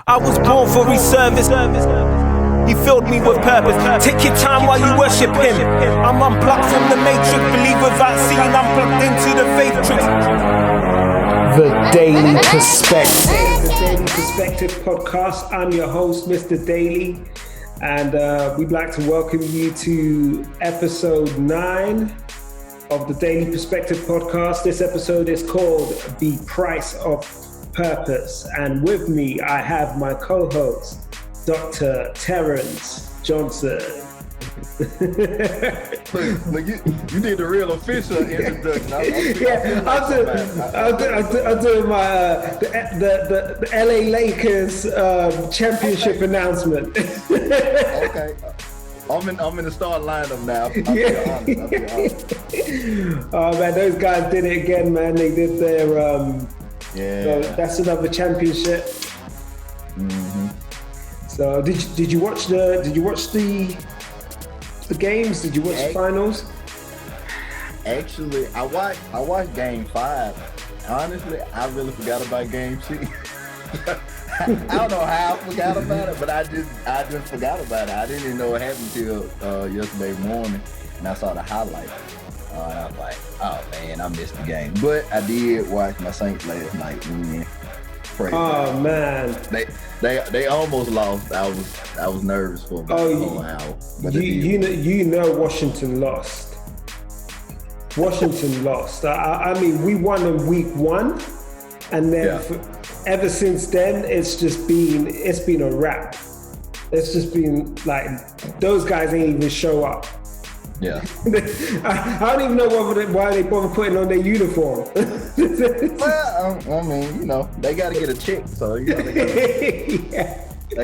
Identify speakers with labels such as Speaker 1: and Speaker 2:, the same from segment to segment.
Speaker 1: I was born for his service. He filled me with purpose. Take your time while you worship him. I'm unplugged from the matrix. Believe without seeing, I'm plugged into the faith tricks. The Daily Perspective. The Daily Perspective podcast. I'm your host, Mr. Daley. And we'd like to welcome you to episode 9 of the Daily Perspective podcast. This episode is called The Price of Purpose. And with me, I have my co-host, Dr. Terrence Johnson.
Speaker 2: Look, you need the real official introduction.
Speaker 1: I'm doing my the LA Lakers championship announcement.
Speaker 2: Okay, I'm in the starting lineup now. I'll be honest.
Speaker 1: Oh man, those guys did it again, man. They did their So that's another championship.
Speaker 2: Mm-hmm.
Speaker 1: So did you watch the games? Did you watch the finals?
Speaker 2: Actually, I watched Game 5. Honestly, I really forgot about Game 6. I don't know how I forgot about it, but I just forgot about it. I didn't even know what happened till yesterday morning, and I saw the highlights. And I was like, oh man, I missed the game. But I did watch my Saints last night. Praise God.
Speaker 1: Man,
Speaker 2: they almost lost. I was nervous for about a whole hour. But
Speaker 1: you know Washington lost. Washington lost. I mean, we won in week 1, and then ever since then, it's been a wrap. It's just been like those guys ain't even show up.
Speaker 2: Yeah.
Speaker 1: I don't even know why they bother putting on their uniform.
Speaker 2: Well, I mean, they got to get a check, so they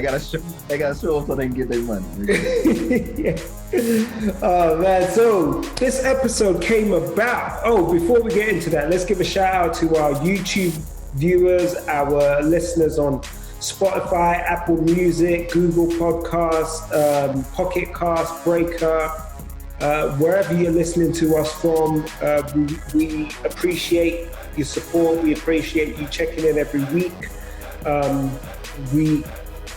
Speaker 2: got to show up so they can get their money.
Speaker 1: Oh man, so this episode came about. Oh, before we get into that, let's give a shout out to our YouTube viewers, our listeners on Spotify, Apple Music, Google Podcasts, Pocket Cast, Breaker. Wherever you're listening to us from, we appreciate your support. We appreciate you checking in every week. We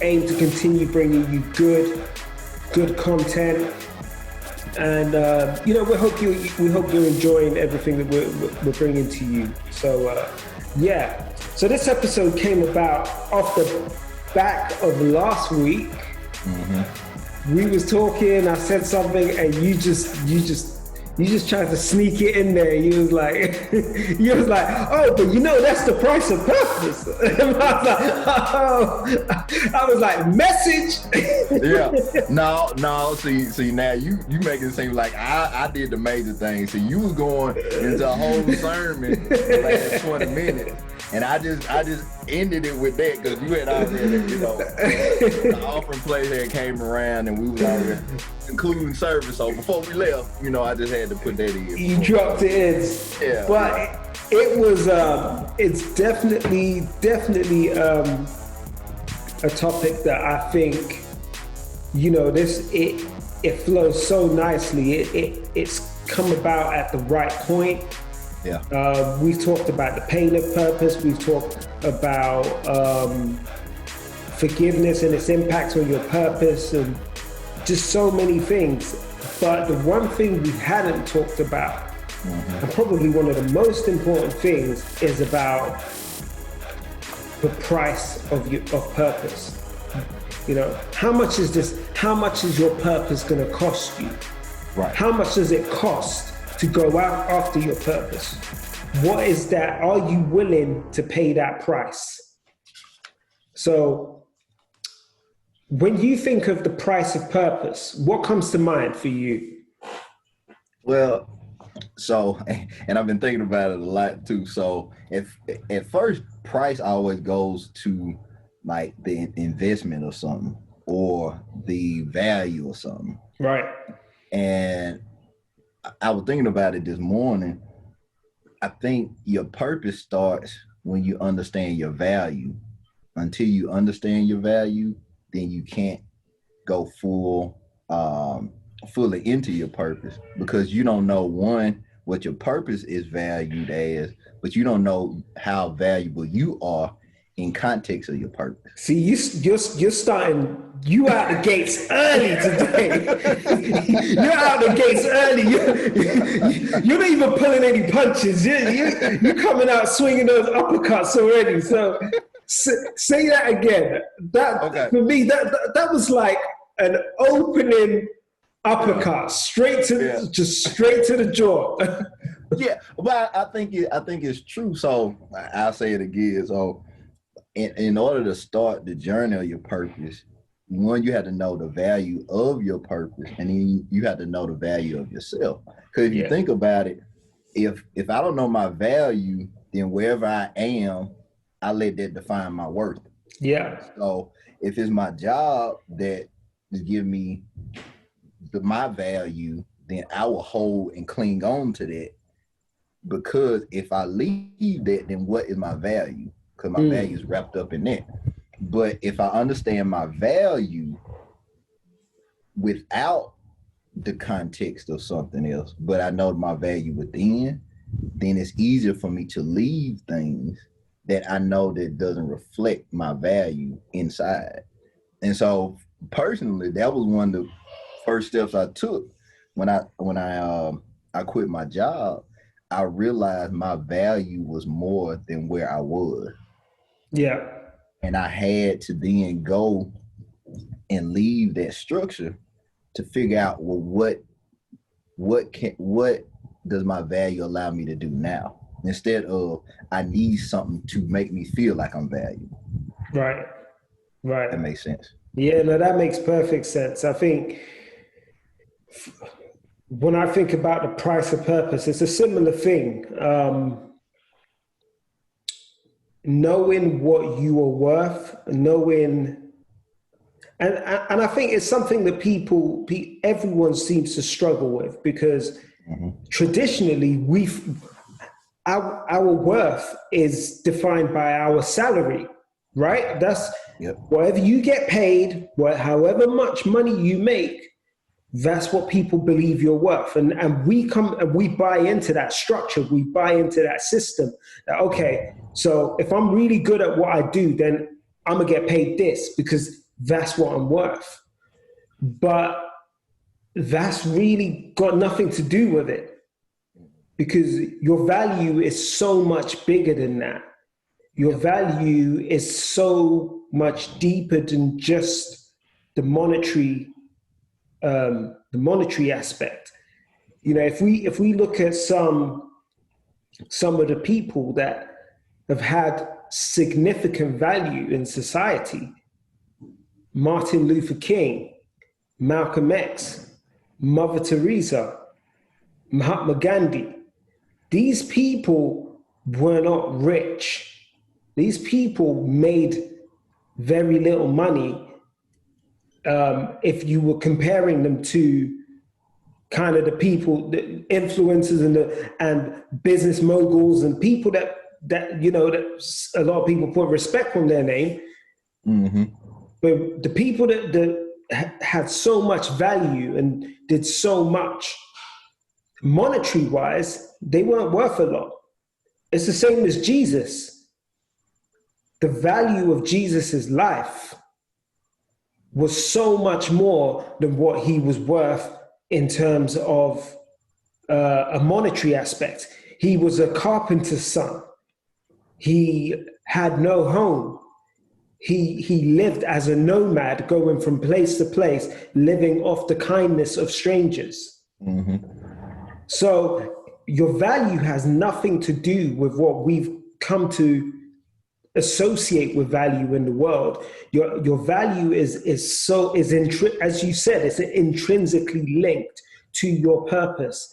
Speaker 1: aim to continue bringing you good content, and we hope you're enjoying everything that we're bringing to you. So so this episode came about off the back of last week.
Speaker 2: Mm-hmm.
Speaker 1: We was talking, I said something, and you just tried to sneak it in there. You was like, oh, but that's the price of purpose. And I was like, message.
Speaker 2: Yeah, no. See, now you make it seem like I did the major thing. So you was going into a whole sermon for the last 20 minutes. And I just ended it with that because you had already, the offering play that came around and we was already concluding service. So before we left, I just had to put that in.
Speaker 1: You dropped it in. Yeah. But it was, it's definitely a topic that I think, it flows so nicely. It's come about at the right point.
Speaker 2: Yeah.
Speaker 1: We've talked about the pain of purpose. We've talked about forgiveness and its impact on your purpose, and just so many things. But the one thing we hadn't talked about, and probably one of the most important things, is about the price of purpose. How much is your purpose going to cost you?
Speaker 2: Right.
Speaker 1: How much does it cost to go out after your purpose? What is that? Are you willing to pay that price? So when you think of the price of purpose, what comes to mind for you?
Speaker 2: Well, and I've been thinking about it a lot too. So if at first, price always goes to like the investment or something, or the value or something.
Speaker 1: Right.
Speaker 2: And I was thinking about it this morning. I think your purpose starts when you understand your value. Until you understand your value, then you can't go fully into your purpose, because you don't know, one, what your purpose is valued as, but you don't know how valuable you are in context of your purpose.
Speaker 3: See, you're starting. You out the gates early today. You're out the gates early. You're not even pulling any punches. You're coming out swinging those uppercuts already. So say that again. For me, that was like an opening uppercut, straight to the jaw.
Speaker 2: Yeah, but I think it's true. So I'll say it again. So in order to start the journey of your purpose, one, you have to know the value of your purpose, and then you have to know the value of yourself. Because if you think about it, if I don't know my value, then wherever I am, I let that define my worth.
Speaker 3: Yeah.
Speaker 2: So if it's my job that is giving me my value, then I will hold and cling on to that. Because if I leave that, then what is my value? Because my value is wrapped up in that. But if I understand my value without the context of something else, but I know my value within, then it's easier for me to leave things that I know that doesn't reflect my value inside. And so personally, that was one of the first steps I took when I quit my job. I realized my value was more than where I was. Yeah. And I had to then go and leave that structure to figure out, well, what does my value allow me to do now? Instead of I need something to make me feel like I'm valuable.
Speaker 3: Right.
Speaker 2: That makes sense.
Speaker 3: Yeah, no, that makes perfect sense. I think when I think about the price of purpose, it's a similar thing. Knowing what you are worth, and I think it's something that everyone seems to struggle with, because traditionally our worth is defined by our salary, right? That's whatever you get paid, however much money you make, that's what people believe you're worth. And we buy into that structure. We buy into that system that, okay, so if I'm really good at what I do, then I'm gonna get paid this because that's what I'm worth. But that's really got nothing to do with it, because your value is so much bigger than that. Your value is so much deeper than just the monetary aspect. You know, if we look at some of the people that have had significant value in society, Martin Luther King, Malcolm X, Mother Teresa, Mahatma Gandhi, these people were not rich. These people made very little money. If you were comparing them to kind of the people, the influencers and business moguls and people that you know, that a lot of people put respect on their name, but the people that had so much value and did so much monetary wise, they weren't worth a lot. It's the same as Jesus. The value of Jesus's life was so much more than what he was worth in terms of a monetary aspect. He was a carpenter's son. He had no home. He lived as a nomad, going from place to place, living off the kindness of strangers. So your value has nothing to do with what we've come to associate with value in the world. Your value is as you said, it's intrinsically linked to your purpose.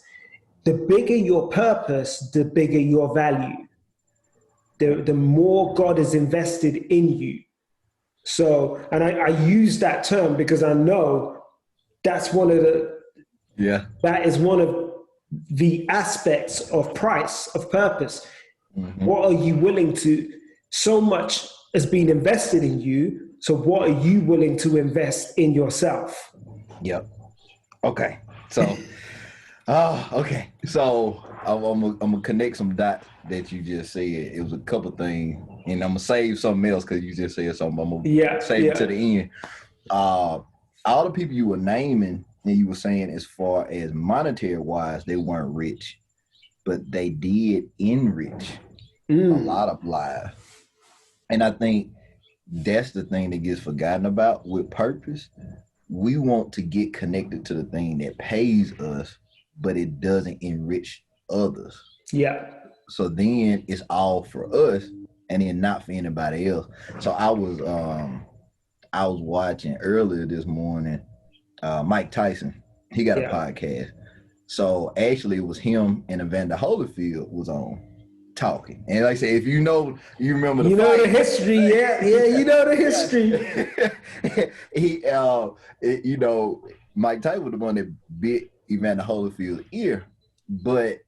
Speaker 3: The bigger your purpose, the bigger your value. The more God is invested in you. So, and I use that term because I know that's one of that is one of the aspects of price, of purpose. What are you willing to, so much has been invested in you, so what are you willing to invest in yourself?
Speaker 2: Okay. So, so I'm gonna connect some dots that you just said. It was a couple things and I'm gonna save something else because you just said something. I'm gonna save it to the end. All the people you were naming and you were saying as far as monetary wise, they weren't rich, but they did enrich a lot of lives. And I think that's the thing that gets forgotten about with purpose. We want to get connected to the thing that pays us, but it doesn't enrich others.
Speaker 3: Yeah.
Speaker 2: So then it's all for us and then not for anybody else. So I was watching earlier this morning, Mike Tyson. He got a podcast. So actually it was him and Evander Holyfield was on talking. And like I said, if you remember the
Speaker 3: know the history, you know the history.
Speaker 2: Mike Tyson was the one that bit Evander Holyfield's ear. But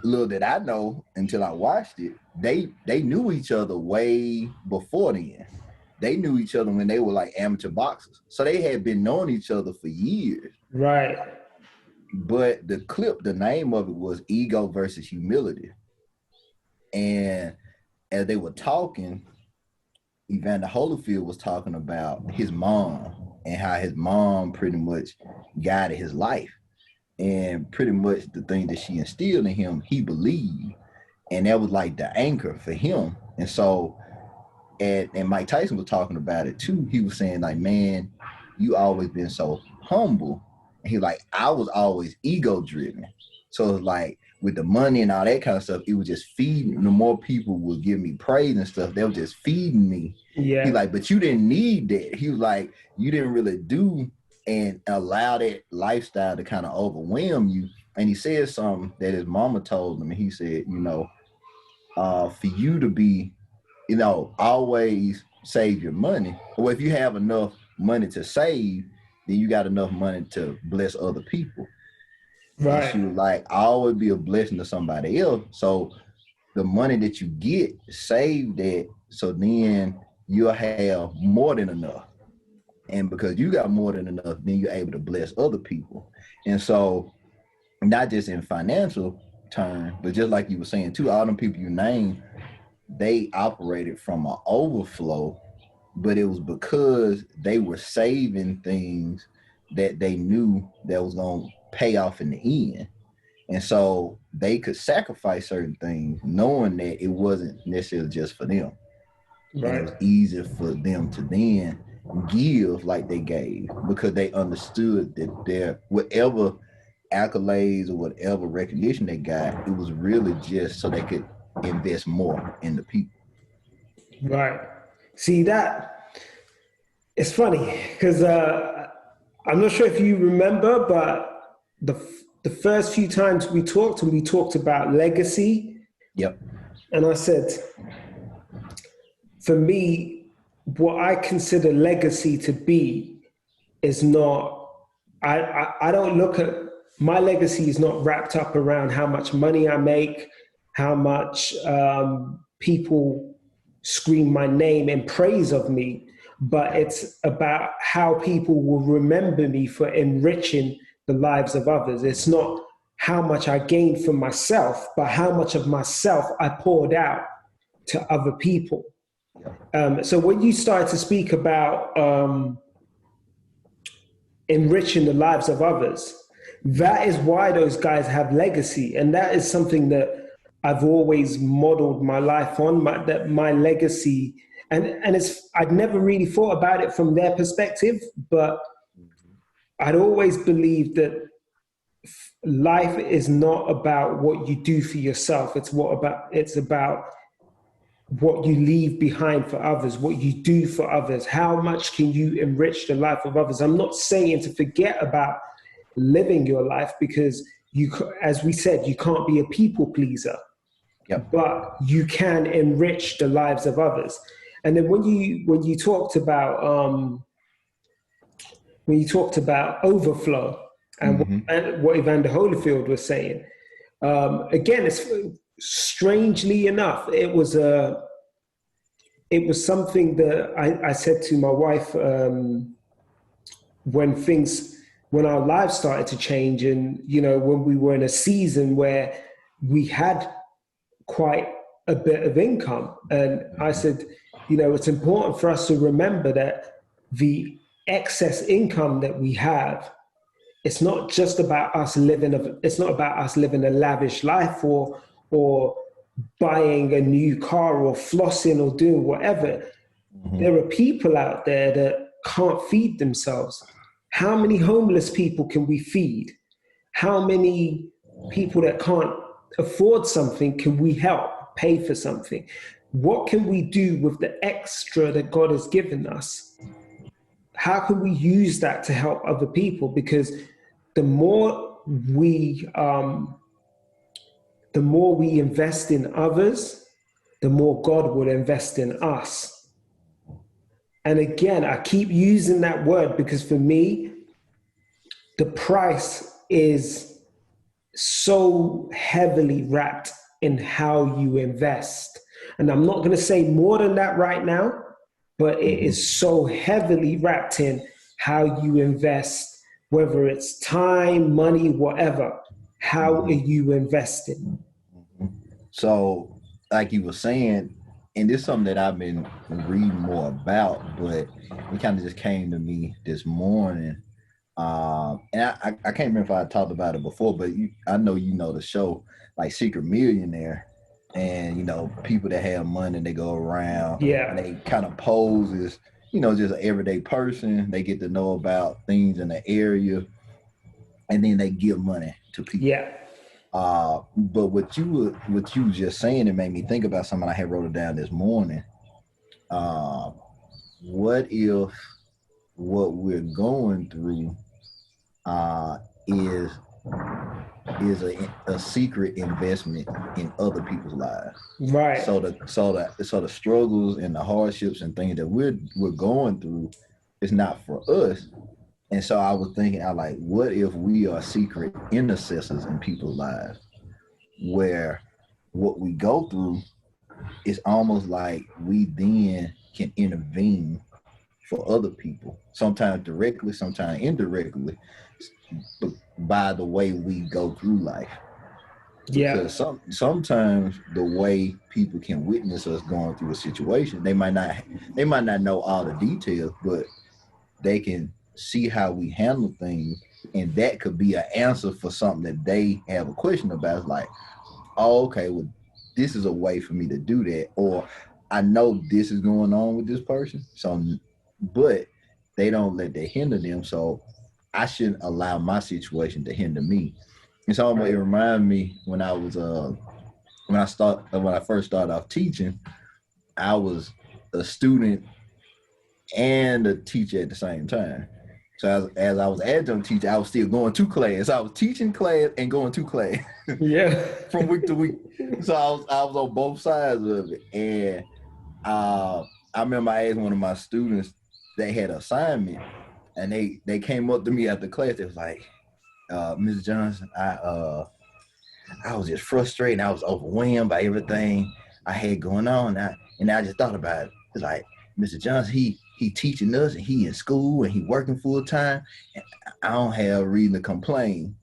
Speaker 2: little did I know until I watched it, they knew each other way before then. They knew each other when they were like amateur boxers. So they had been knowing each other for years.
Speaker 3: Right.
Speaker 2: But the clip, the name of it was Ego versus Humility. And as they were talking, Evander Holyfield was talking about his mom and how his mom pretty much guided his life. And pretty much the thing that she instilled in him, he believed. And that was like the anchor for him. And so, and Mike Tyson was talking about it too. He was saying like, man, you always been so humble. And he was like, I was always ego driven. So it's like with the money and all that kind of stuff, it was just feeding. The more people would give me praise and stuff, they were just feeding me.
Speaker 3: Yeah.
Speaker 2: He's like, but you didn't need that. He was like, you didn't really do and allow that lifestyle to kind of overwhelm you. And he said something that his mama told him. And he said, for you to be, always save your money. Or if you have enough money to save, then you got enough money to bless other people. Right. And she was like, I always be a blessing to somebody else. So the money that you get, save that. So then you'll have more than enough. And because you got more than enough, then you're able to bless other people. And so not just in financial terms, but just like you were saying too, all them people you named, they operated from an overflow, but it was because they were saving things that they knew that was going to pay off in the end. And so they could sacrifice certain things knowing that it wasn't necessarily just for them. Right. And it was easier for them to then give like they gave because they understood that their whatever accolades or whatever recognition they got, it was really just so they could invest more in the people.
Speaker 3: Right. See, that it's funny because I'm not sure if you remember, but the first few times we talked about legacy.
Speaker 2: Yep.
Speaker 3: And I said, for me, what I consider legacy to be is not, I don't look at, my legacy is not wrapped up around how much money I make, how much people scream my name in praise of me, but it's about how people will remember me for enriching the lives of others. It's not how much I gained for myself, but how much of myself I poured out to other people. So when you start to speak about enriching the lives of others, that is why those guys have legacy. And that is something that I've always modeled my life on, that my legacy, and I'd never really thought about it from their perspective, but I'd always believed that life is not about what you do for yourself. It's about what you leave behind for others, what you do for others. How much can you enrich the life of others? I'm not saying to forget about living your life because as we said, you can't be a people pleaser. Yep. But you can enrich the lives of others. And then when you talked about overflow and what Evander Holyfield was saying, again, it's strangely enough, it was something that I said to my wife when our lives started to change, and when we were in a season where we had quite a bit of income. And I said, it's important for us to remember that the excess income that we have, it's not just about us living a lavish life or buying a new car or flossing or doing whatever. There are people out there that can't feed themselves. How many homeless people can we feed? How many people that can't afford something can we help pay for something? What can we do with the extra that God has given us? How can we use that to help other people? Because the more we invest in others, the more God will invest in us. And again, I keep using that word because for me, the price is so heavily wrapped in how you invest. And I'm not going to say more than that right now, but it is so heavily wrapped in how you invest, whether it's time, money, whatever. How are you investing?
Speaker 2: So, like you were saying, and this is something that I've been reading more about, but it kind of just came to me this morning. And I can't remember if I talked about it before, but I know you know the show, like Secret Millionaire, and people that have money, they go around, and they kind of pose as just an everyday person. They get to know about things in the area, and then they give money to people.
Speaker 3: Yeah.
Speaker 2: But what you were just saying, it made me think about something. I had wrote it down this morning. What if what we're going through is a secret investment in other people's lives?
Speaker 3: Right.
Speaker 2: So the struggles and the hardships and things that we're going through is not for us. And so I was thinking, what if we are secret intercessors in people's lives, where what we go through is almost like we then can intervene for other people, sometimes directly, sometimes indirectly, but by the way we go through life.
Speaker 3: Yeah.
Speaker 2: Because sometimes the way people can witness us going through a situation, they might not know all the details, but they can see how we handle things, and that could be an answer for something that they have a question about. It's like, oh, okay, well, this is a way for me to do that, or I know this is going on with this person, but they don't let that hinder them, so I shouldn't allow my situation to hinder me. And so it reminded me when I was when I first started off teaching, I was a student and a teacher at the same time. So as I was adjunct teacher, I was still going to class. I was teaching class and going to class.
Speaker 3: Yeah.
Speaker 2: From week to week. So I was on both sides of it. And I remember I asked one of my students, they had an assignment, and they came up to me after class. They was like, Mr. Johnson, I was just frustrated. I was overwhelmed by everything I had going on. And I just thought about it. It's like, Mr. Johnson, he teaching us, and he in school, and he working full time, and I don't have a reason to complain.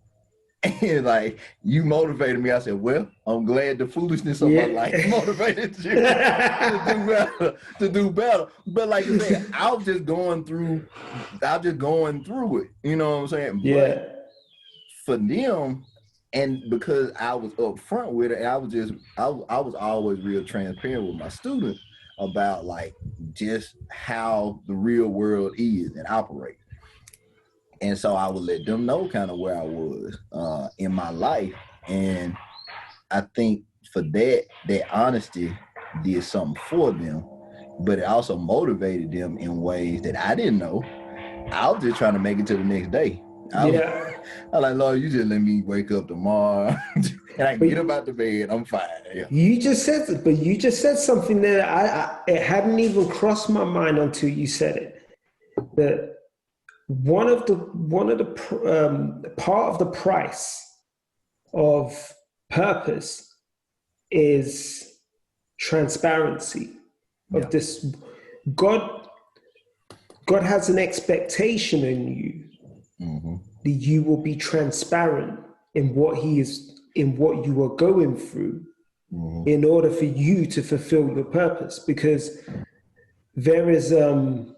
Speaker 2: And like, you motivated me. I said, well, I'm glad the foolishness of my life motivated you to do better. But like you said, I was just going through it. You know what I'm saying?
Speaker 3: Yeah.
Speaker 2: But for them, and because I was upfront with it, I was always real transparent with my students about like just how the real world is and operates. And so I would let them know kind of where I was in my life. And I think for that honesty did something for them, but it also motivated them in ways that I didn't know. I was just trying to make it to the next day. I was like, Lord, you just let me wake up tomorrow and I can get up out the bed. I'm fine. Yeah.
Speaker 3: You just said something that it hadn't even crossed my mind until you said it. That one of the part of the price of purpose is transparency of this. God has an expectation in you that you will be transparent in what you are going through, in order for you to fulfill your purpose. Because there is, and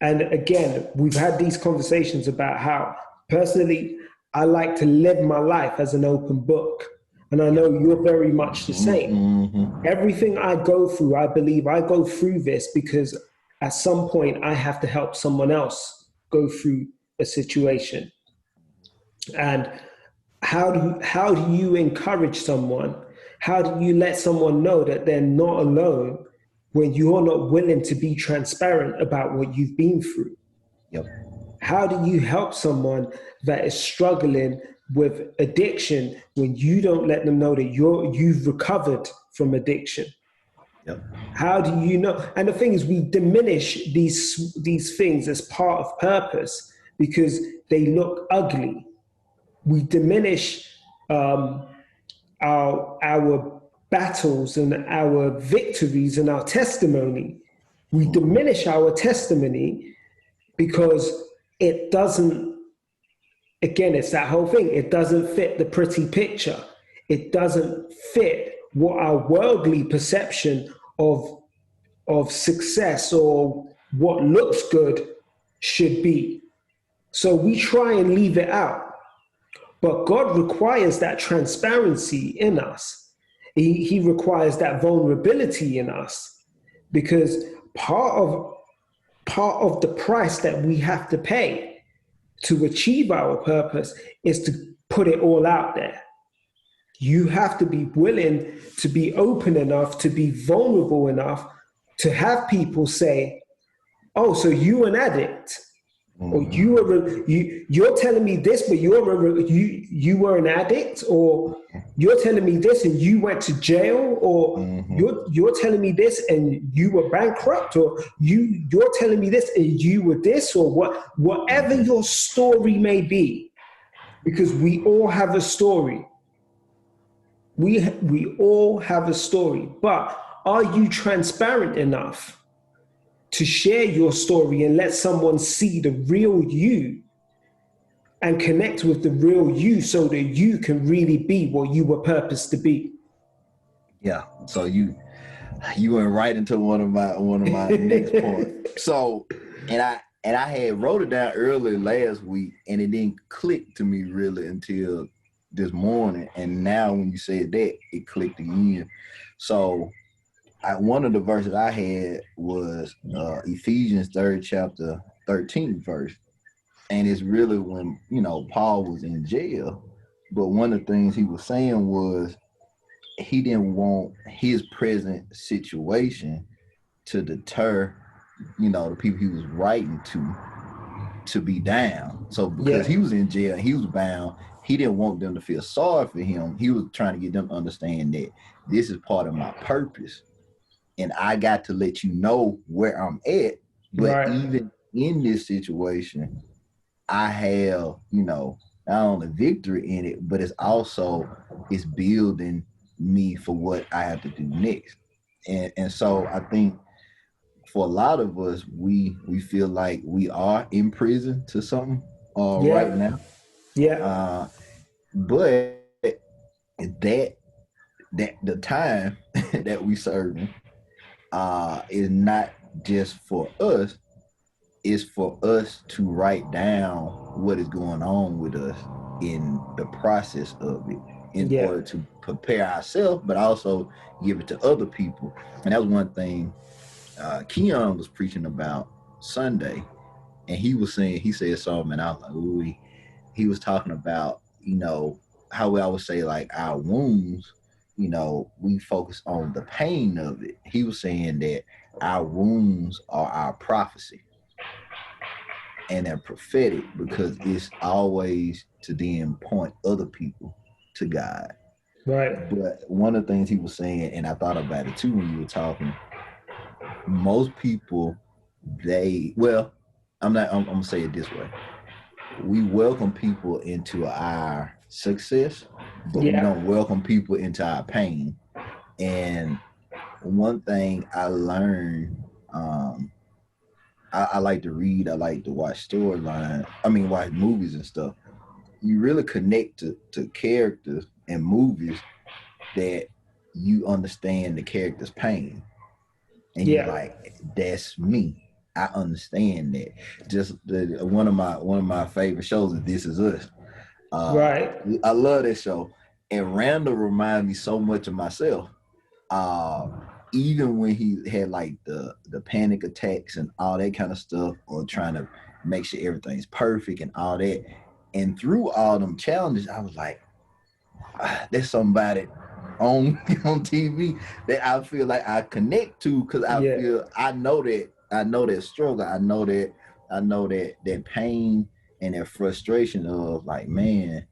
Speaker 3: again, we've had these conversations about how personally I like to live my life as an open book. And I know you're very much the same. Everything I go through, I believe I go through this because at some point I have to help someone else go through a situation. And how do you encourage someone? How do you let someone know that they're not alone when you're not willing to be transparent about what you've been through?
Speaker 2: Yep.
Speaker 3: How do you help someone that is struggling with addiction when you don't let them know that you've recovered from addiction?
Speaker 2: Yep.
Speaker 3: How do you know? And the thing is, we diminish these things as part of purpose because they look ugly. We diminish our battles and our victories and our testimony. We diminish our testimony because it doesn't, again, it's that whole thing. It doesn't fit the pretty picture. It doesn't fit what our worldly perception of success or what looks good should be. So we try and leave it out. But God requires that transparency in us. He requires that vulnerability in us, because part of the price that we have to pay to achieve our purpose is to put it all out there. You have to be willing to be open enough, to be vulnerable enough to have people say, oh, so you an addict? Or you're telling me this, but you were an addict, or you're telling me this and you went to jail, or you're telling me this and you were bankrupt, or you're telling me this and you were this, or whatever your story may be, because we all have a story. We all have a story, but are you transparent enough to share your story and let someone see the real you and connect with the real you so that you can really be what you were purposed to be?
Speaker 2: Yeah. So you went right into one of my next points. So, and I had wrote it down earlier last week, and it didn't click to me really until this morning. And now when you said that, it clicked again. So one of the verses I had was Ephesians 3rd chapter 13th verse. And it's really when, Paul was in jail. But one of the things he was saying was he didn't want his present situation to deter, the people he was writing to be down. So because he was in jail and he was bound, he didn't want them to feel sorry for him. He was trying to get them to understand that this is part of my purpose. And I got to let you know where I'm at. But even in this situation, I have, not only victory in it, but it's building me for what I have to do next. And so I think for a lot of us, we feel like we are in prison to something right now.
Speaker 3: Yeah.
Speaker 2: But that the time that we serving is not just for us, it's for us to write down what is going on with us in the process of it in order to prepare ourselves, but also give it to other people. And that was one thing Keon was preaching about Sunday, and he said something, and I was like, ooh, he was talking about, how I would say like our wounds, we focus on the pain of it. He was saying that our wounds are our prophecy. And they're prophetic because it's always to then point other people to God.
Speaker 3: Right.
Speaker 2: But one of the things he was saying, and I thought about it too when you were talking, most people, I'm gonna say it this way. We welcome people into our success, but we don't welcome people into our pain. And one thing I learned, I like to read, I like to watch watch movies and stuff. You really connect to characters and movies that you understand the character's pain, and you're like, that's me. I understand that. Just one of my favorite shows is This Is Us.
Speaker 3: Right.
Speaker 2: I love that show, and Randall reminds me so much of myself. Even when he had like the panic attacks and all that kind of stuff, or trying to make sure everything's perfect and all that, and through all them challenges, I was like, there's somebody on TV that I feel like I connect to, because I know that struggle, I know that pain and that frustration of like, man,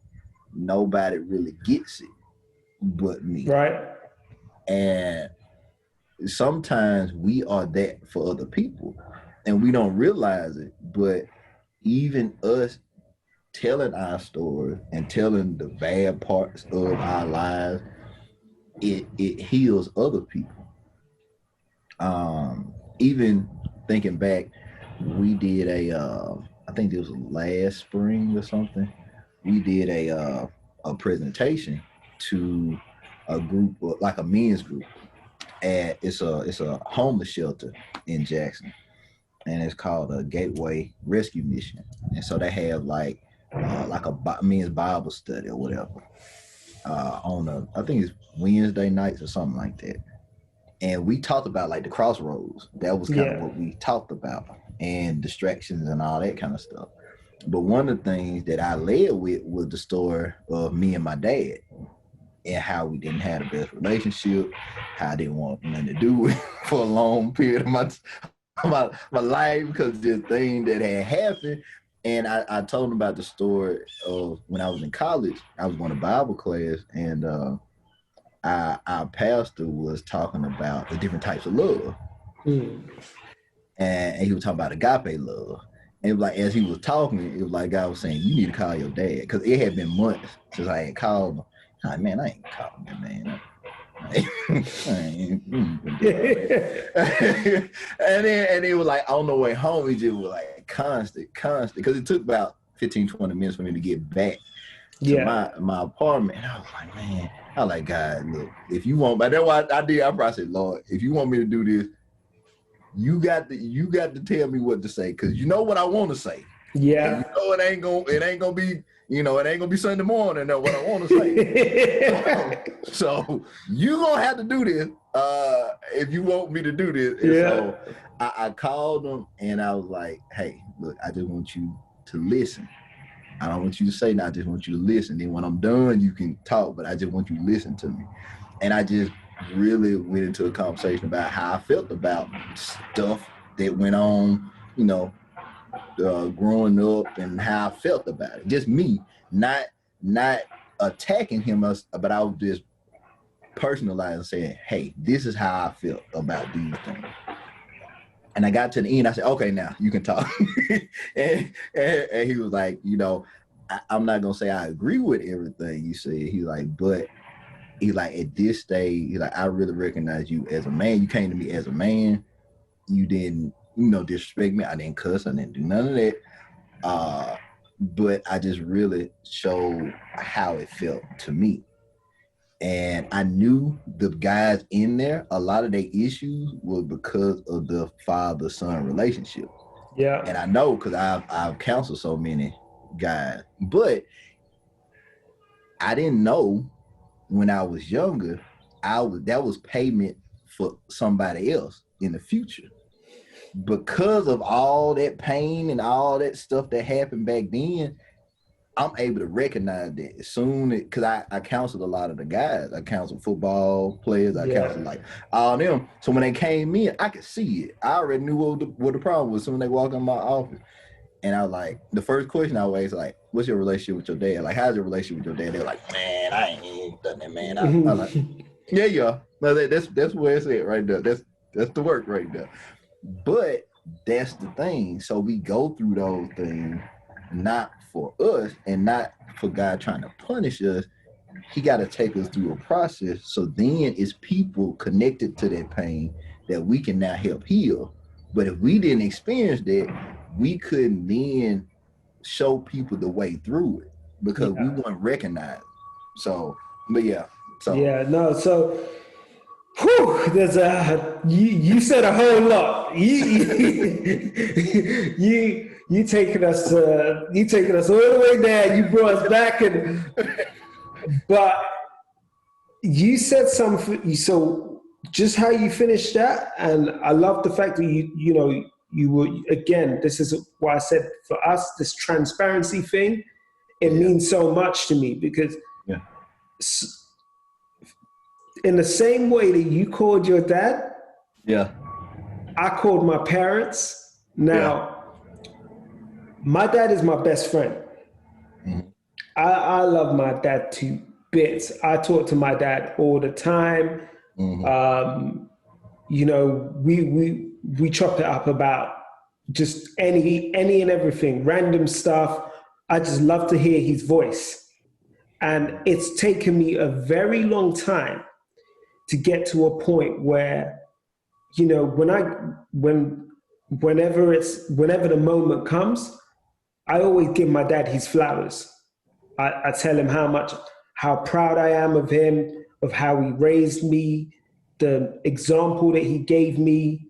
Speaker 2: nobody really gets it but me.
Speaker 3: Right.
Speaker 2: And sometimes we are that for other people and we don't realize it, but even us telling our story and telling the bad parts of our lives, it heals other people. Even thinking back, we did I think it was last spring or something, we did a presentation to a group, like a men's group, and it's a homeless shelter in Jackson, and it's called a Gateway Rescue Mission. And so they have like a men's Bible study or whatever on I think it's Wednesday nights or something like that. And we talked about like the crossroads. That was kind of what we talked about, and distractions and all that kind of stuff. But one of the things that I led with was the story of me and my dad, and how we didn't have the best relationship, how I didn't want nothing to do with for a long period of my life because of this thing that had happened. And I told him about the story of when I was in college. I was going to Bible class, and our pastor was talking about the different types of love. And he was talking about agape love. And it was like, as he was talking, it was like God was saying, you need to call your dad, because it had been months since I had called him. I'm like, man, I ain't calling him, man. And he was like, on the way home, he just was like constant, because it took about 15-20 minutes for me to get back to my apartment. And I was like, man, I was like, God, look, if you want, but that's what I did. I probably said, Lord, if you want me to do this, you got to tell me what to say, because you know what I want to say. Yeah. And you know it ain't gonna be, it ain't gonna be Sunday morning. That's what I want to say. So you gonna have to do this if you want me to do this. And so I called him and I was like, hey, look, I just want you to listen. I don't want you to say nothing. I just want you to listen. Then when I'm done, you can talk, but I just want you to listen to me. And I just really went into a conversation about how I felt about stuff that went on, growing up, and how I felt about it. Just me, not attacking him, but I was just personalizing, saying, hey, this is how I felt about these things. And I got to the end, I said, okay, now you can talk. and he was like, I'm not going to say I agree with everything you said. He's like, but he's like, at this stage, he's like, I really recognize you as a man. You came to me as a man. You didn't, disrespect me. I didn't cuss. I didn't do none of that. But I just really showed how it felt to me. And I knew the guys in there, a lot of their issues were because of the father-son relationship. Yeah. And I know because I've counseled so many guys. But I didn't know when I was younger, that was payment for somebody else in the future. Because of all that pain and all that stuff that happened back then, I'm able to recognize that as soon as, because I counseled a lot of the guys. I counseled football players. I counseled like all them. So when they came in, I could see it. I already knew what the problem was. So when they walked in my office, and I was like, the first question I always like, what's your relationship with your dad? Like, how's your relationship with your dad? They're like, man, I ain't done that, man. I like, yeah. No, that's where it's at right there. That's the work right there. But that's the thing. So we go through those things, not for us and not for God trying to punish us. He got to take us through a process. So then it's people connected to that pain that we can now help heal. But if we didn't experience that, we couldn't then show people the way through it because we weren't recognized. So, but yeah. So
Speaker 3: Whew, you said a whole lot. You taking us all the way there. You brought us back, but you said something. So just how you finished that, and I love the fact that you were, again. This is why I said for us this transparency thing. It means so much to me because.
Speaker 2: Yeah.
Speaker 3: In the same way that you called your dad, I called my parents. Now, my dad is my best friend. Mm-hmm. I love my dad to bits. I talk to my dad all the time. Mm-hmm. We chop it up about just any and everything, random stuff. I just love to hear his voice. And it's taken me a very long time to get to a point where, whenever the moment comes, I always give my dad his flowers. I tell him how proud I am of him, of how he raised me, the example that he gave me,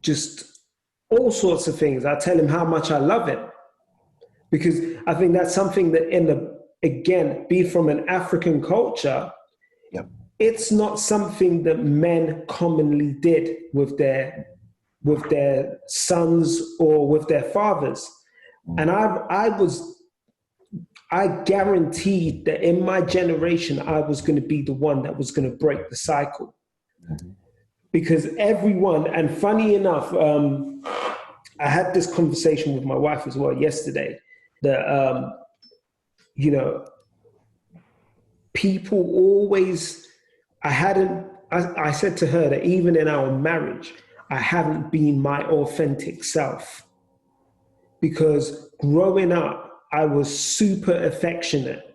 Speaker 3: just all sorts of things. I tell him how much I love him, because I think that's something that be from an African culture, it's not something that men commonly did with their sons or with their fathers. And I guaranteed that in my generation, I was going to be the one that was going to break the cycle. Because everyone, and funny enough, I had this conversation with my wife as well yesterday, that, people always, I said to her that even in our marriage, I haven't been my authentic self. Because growing up, I was super affectionate.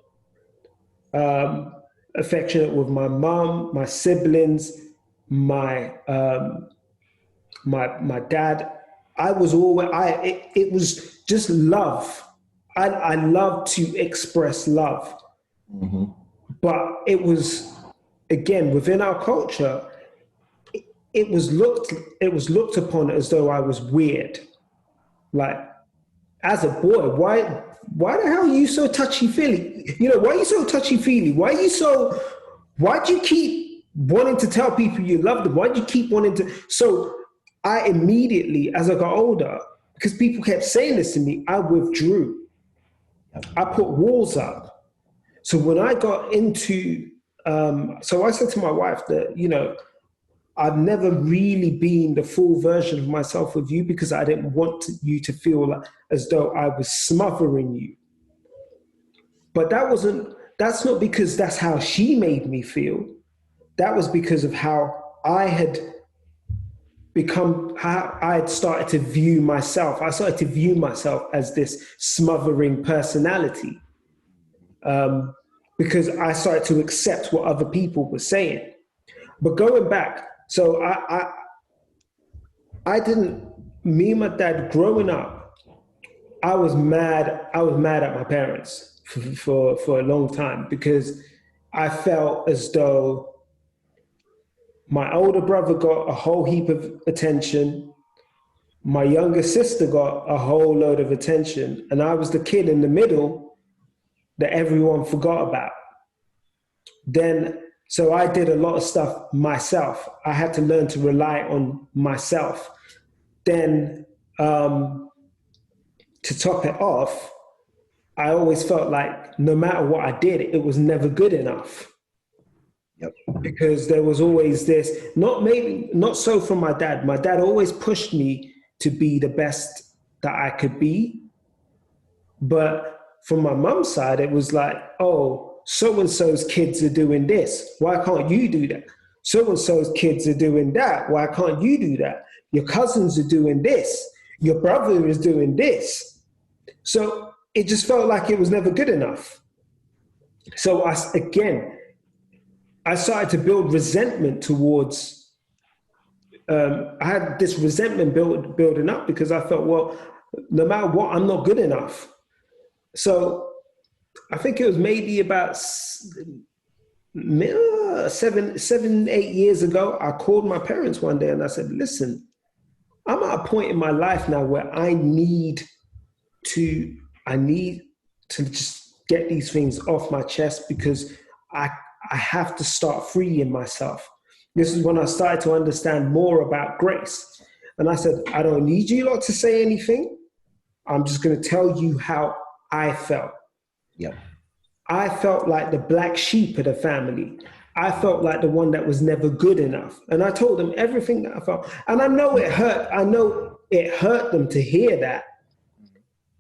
Speaker 3: Affectionate with my mom, my siblings, my dad. I was always, it was just love. I love to express love. Mm-hmm. But it was, again, within our culture, it was looked upon as though I was weird. Like, as a boy, why the hell are you so touchy-feely? Why are you so touchy-feely? Why do you keep wanting to tell people you love them? Why do you keep wanting to? So I immediately, as I got older, because people kept saying this to me, I withdrew. I put walls up. So when I got into, so I said to my wife that, I've never really been the full version of myself with you because I didn't want you to feel as though I was smothering you. But that's not because that's how she made me feel. That was because of how I had started to view myself. I started to view myself as this smothering personality. Because I started to accept what other people were saying. But going back, so me and my dad growing up, I was mad at my parents for a long time because I felt as though my older brother got a whole heap of attention. My younger sister got a whole load of attention. And I was the kid in the middle that everyone forgot about. So I did a lot of stuff myself. I had to learn to rely on myself. Then to top it off, I always felt like no matter what I did, it was never good enough. Yep. Because there was always this, not so from my dad. My dad always pushed me to be the best that I could be. But from my mum's side, it was like, oh, so-and-so's kids are doing this. Why can't you do that? So-and-so's kids are doing that. Why can't you do that? Your cousins are doing this. Your brother is doing this. So it just felt like it was never good enough. So I started to build resentment towards, I had this resentment building up because I felt, well, no matter what, I'm not good enough. So I think it was maybe about 7, 8 years ago, I called my parents one day and I said, listen, I'm at a point in my life now where I need to just get these things off my chest because I have to start freeing myself. This is when I started to understand more about grace. And I said, I don't need you lot to say anything. I'm just going to tell you how I felt.
Speaker 2: Yep.
Speaker 3: I felt like the black sheep of the family. I felt like the one that was never good enough. And I told them everything that I felt. And I know it hurt. I know it hurt them to hear that.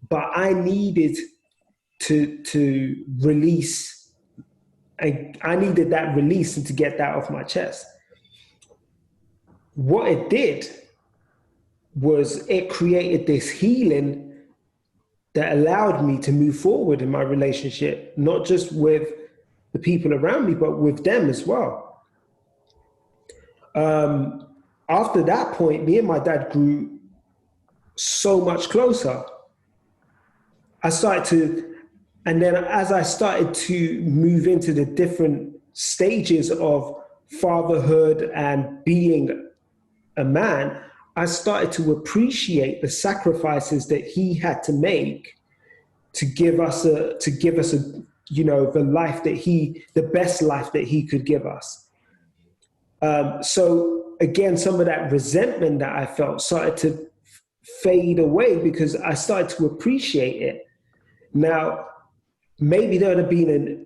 Speaker 3: But I needed to release. And I needed that release and to get that off my chest. What it did was it created this healing that allowed me to move forward in my relationship, not just with the people around me, but with them as well. After that point, me and my dad grew so much closer. And then as I started to move into the different stages of fatherhood and being a man, I started to appreciate the sacrifices that he had to make to give us the life the best life that he could give us. So again, some of that resentment that I felt started to fade away because I started to appreciate it. Now, maybe there would have been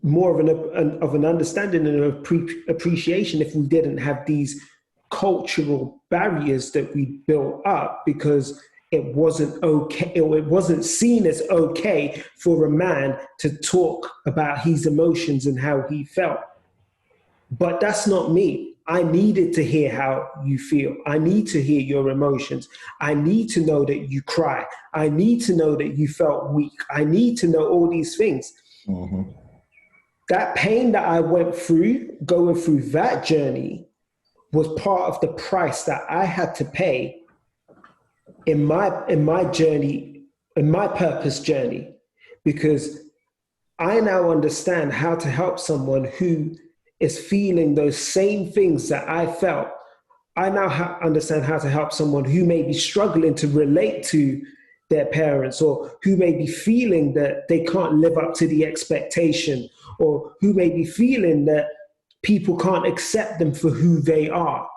Speaker 3: more of an understanding and appreciation if we didn't have these cultural barriers that we built up, because it wasn't okay, or it wasn't seen as okay for a man to talk about his emotions and how he felt. But that's not me. I needed to hear how you feel. I need to hear your emotions. I need to know that you cry. I need to know that you felt weak. I need to know all these things. Mm-hmm. That pain that I went through, going through that journey, was part of the price that I had to pay in my journey, in my purpose journey, because I now understand how to help someone who is feeling those same things that I felt. I now understand how to help someone who may be struggling to relate to their parents, or who may be feeling that they can't live up to the expectation, or who may be feeling that people can't accept them for who they are.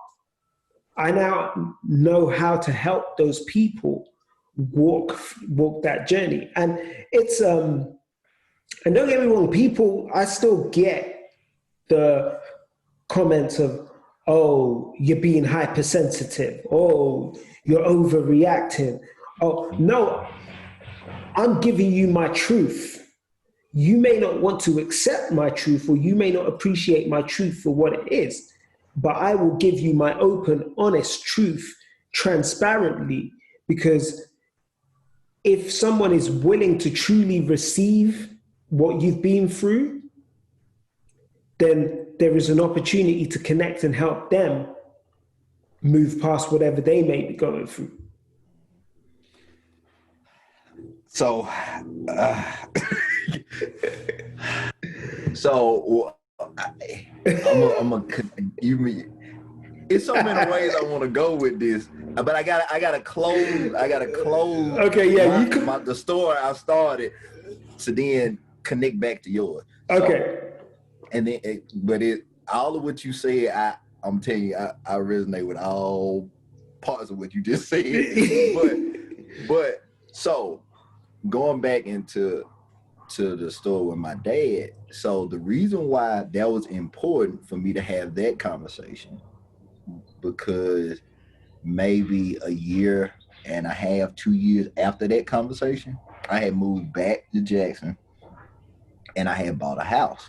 Speaker 3: I now know how to help those people walk that journey. And it's, and don't get me wrong, I still get the comments of, oh, you're being hypersensitive. Oh, you're overreacting. Oh, no, I'm giving you my truth. You may not want to accept my truth, or you may not appreciate my truth for what it is, but I will give you my open, honest truth transparently, because if someone is willing to truly receive what you've been through, then there is an opportunity to connect and help them move past whatever they may be going through.
Speaker 2: So, it's so many ways I want to go with this, but I gotta close.
Speaker 3: Okay, yeah,
Speaker 2: the story I started to then connect back to yours.
Speaker 3: Okay.
Speaker 2: So, and then, all of what you said, I'm telling you, I resonate with all parts of what you just said. but so going back into the story with my dad. So the reason why that was important for me to have that conversation, because maybe a year and a half, 2 years after that conversation, I had moved back to Jackson and I had bought a house.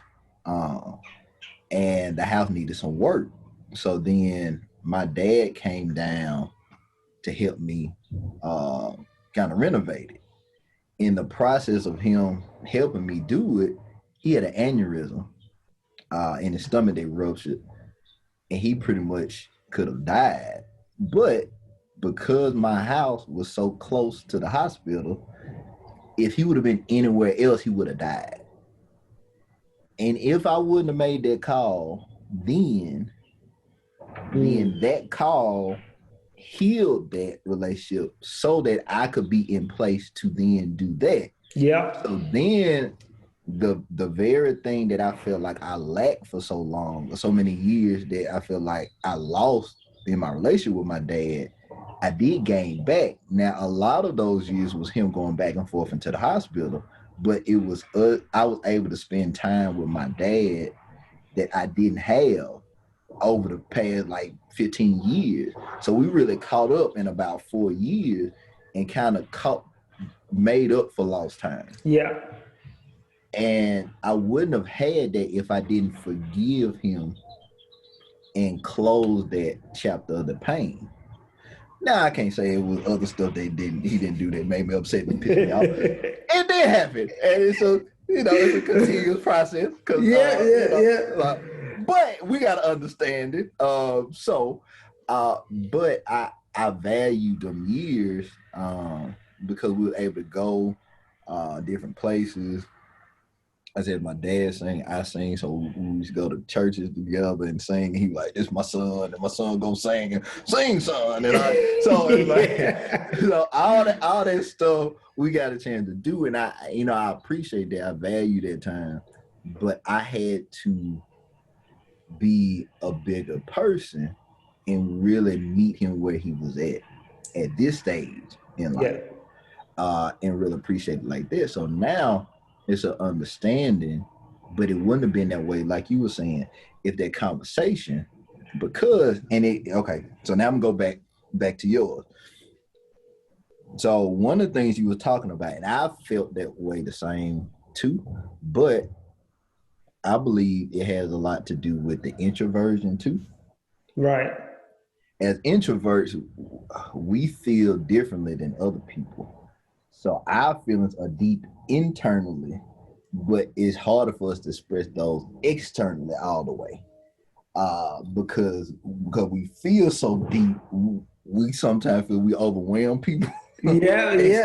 Speaker 2: And the house needed some work. So then my dad came down to help me kind of renovate it. In the process of him helping me do it, he had an aneurysm in his stomach that ruptured, and he pretty much could have died. But because my house was so close to the hospital, if he would have been anywhere else, he would have died. And if I wouldn't have made that call, then that call healed that relationship so that I could be in place to then do that.
Speaker 3: Yeah.
Speaker 2: So then the very thing that I felt like I lacked for so long, so many years, that I feel like I lost in my relationship with my dad, I did gain back. Now, a lot of those years was him going back and forth into the hospital, but it was I was able to spend time with my dad that I didn't have over the past like 15 years. So we really caught up in about 4 years and kind of made up for lost time.
Speaker 3: Yeah.
Speaker 2: And I wouldn't have had that if I didn't forgive him and close that chapter of the pain. Now, I can't say it was other stuff he didn't do that made me upset and pissed me off. It did happen. And it's a continuous process. But we got to understand it. But I value them years because we were able to go different places. I said, my dad sang, I sing, so we used to go to churches together and sing. He like, this is my son, and my son go sing, son. And so all that stuff we got a chance to do, and I appreciate that. I value that time, but I had to be a bigger person and really meet him where he was at this stage in life, and really appreciate it like this. So now it's an understanding, but it wouldn't have been that way, like you were saying, if that conversation, so now I'm gonna go back to yours. So one of the things you were talking about, and I felt that way the same too, but I believe it has a lot to do with the introversion too.
Speaker 3: Right.
Speaker 2: As introverts, we feel differently than other people. So our feelings are deep internally, but it's harder for us to express those externally all the way. Because we feel so deep, we sometimes feel we overwhelm people.
Speaker 3: Yeah.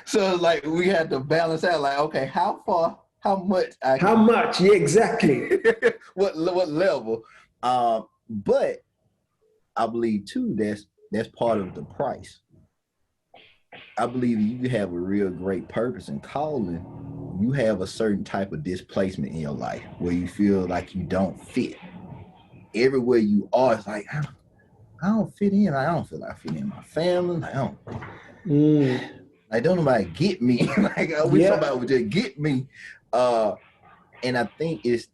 Speaker 2: So like we had to balance out, like, okay, how much?
Speaker 3: Yeah, exactly.
Speaker 2: what level? But I believe too that's part of the price. I believe you have a real great purpose and calling. You have a certain type of displacement in your life where you feel like you don't fit. Everywhere you are, it's like, I don't fit in. I don't feel like I fit in my family. Like, don't nobody get me. Like, I wish somebody would just get me. And I think it's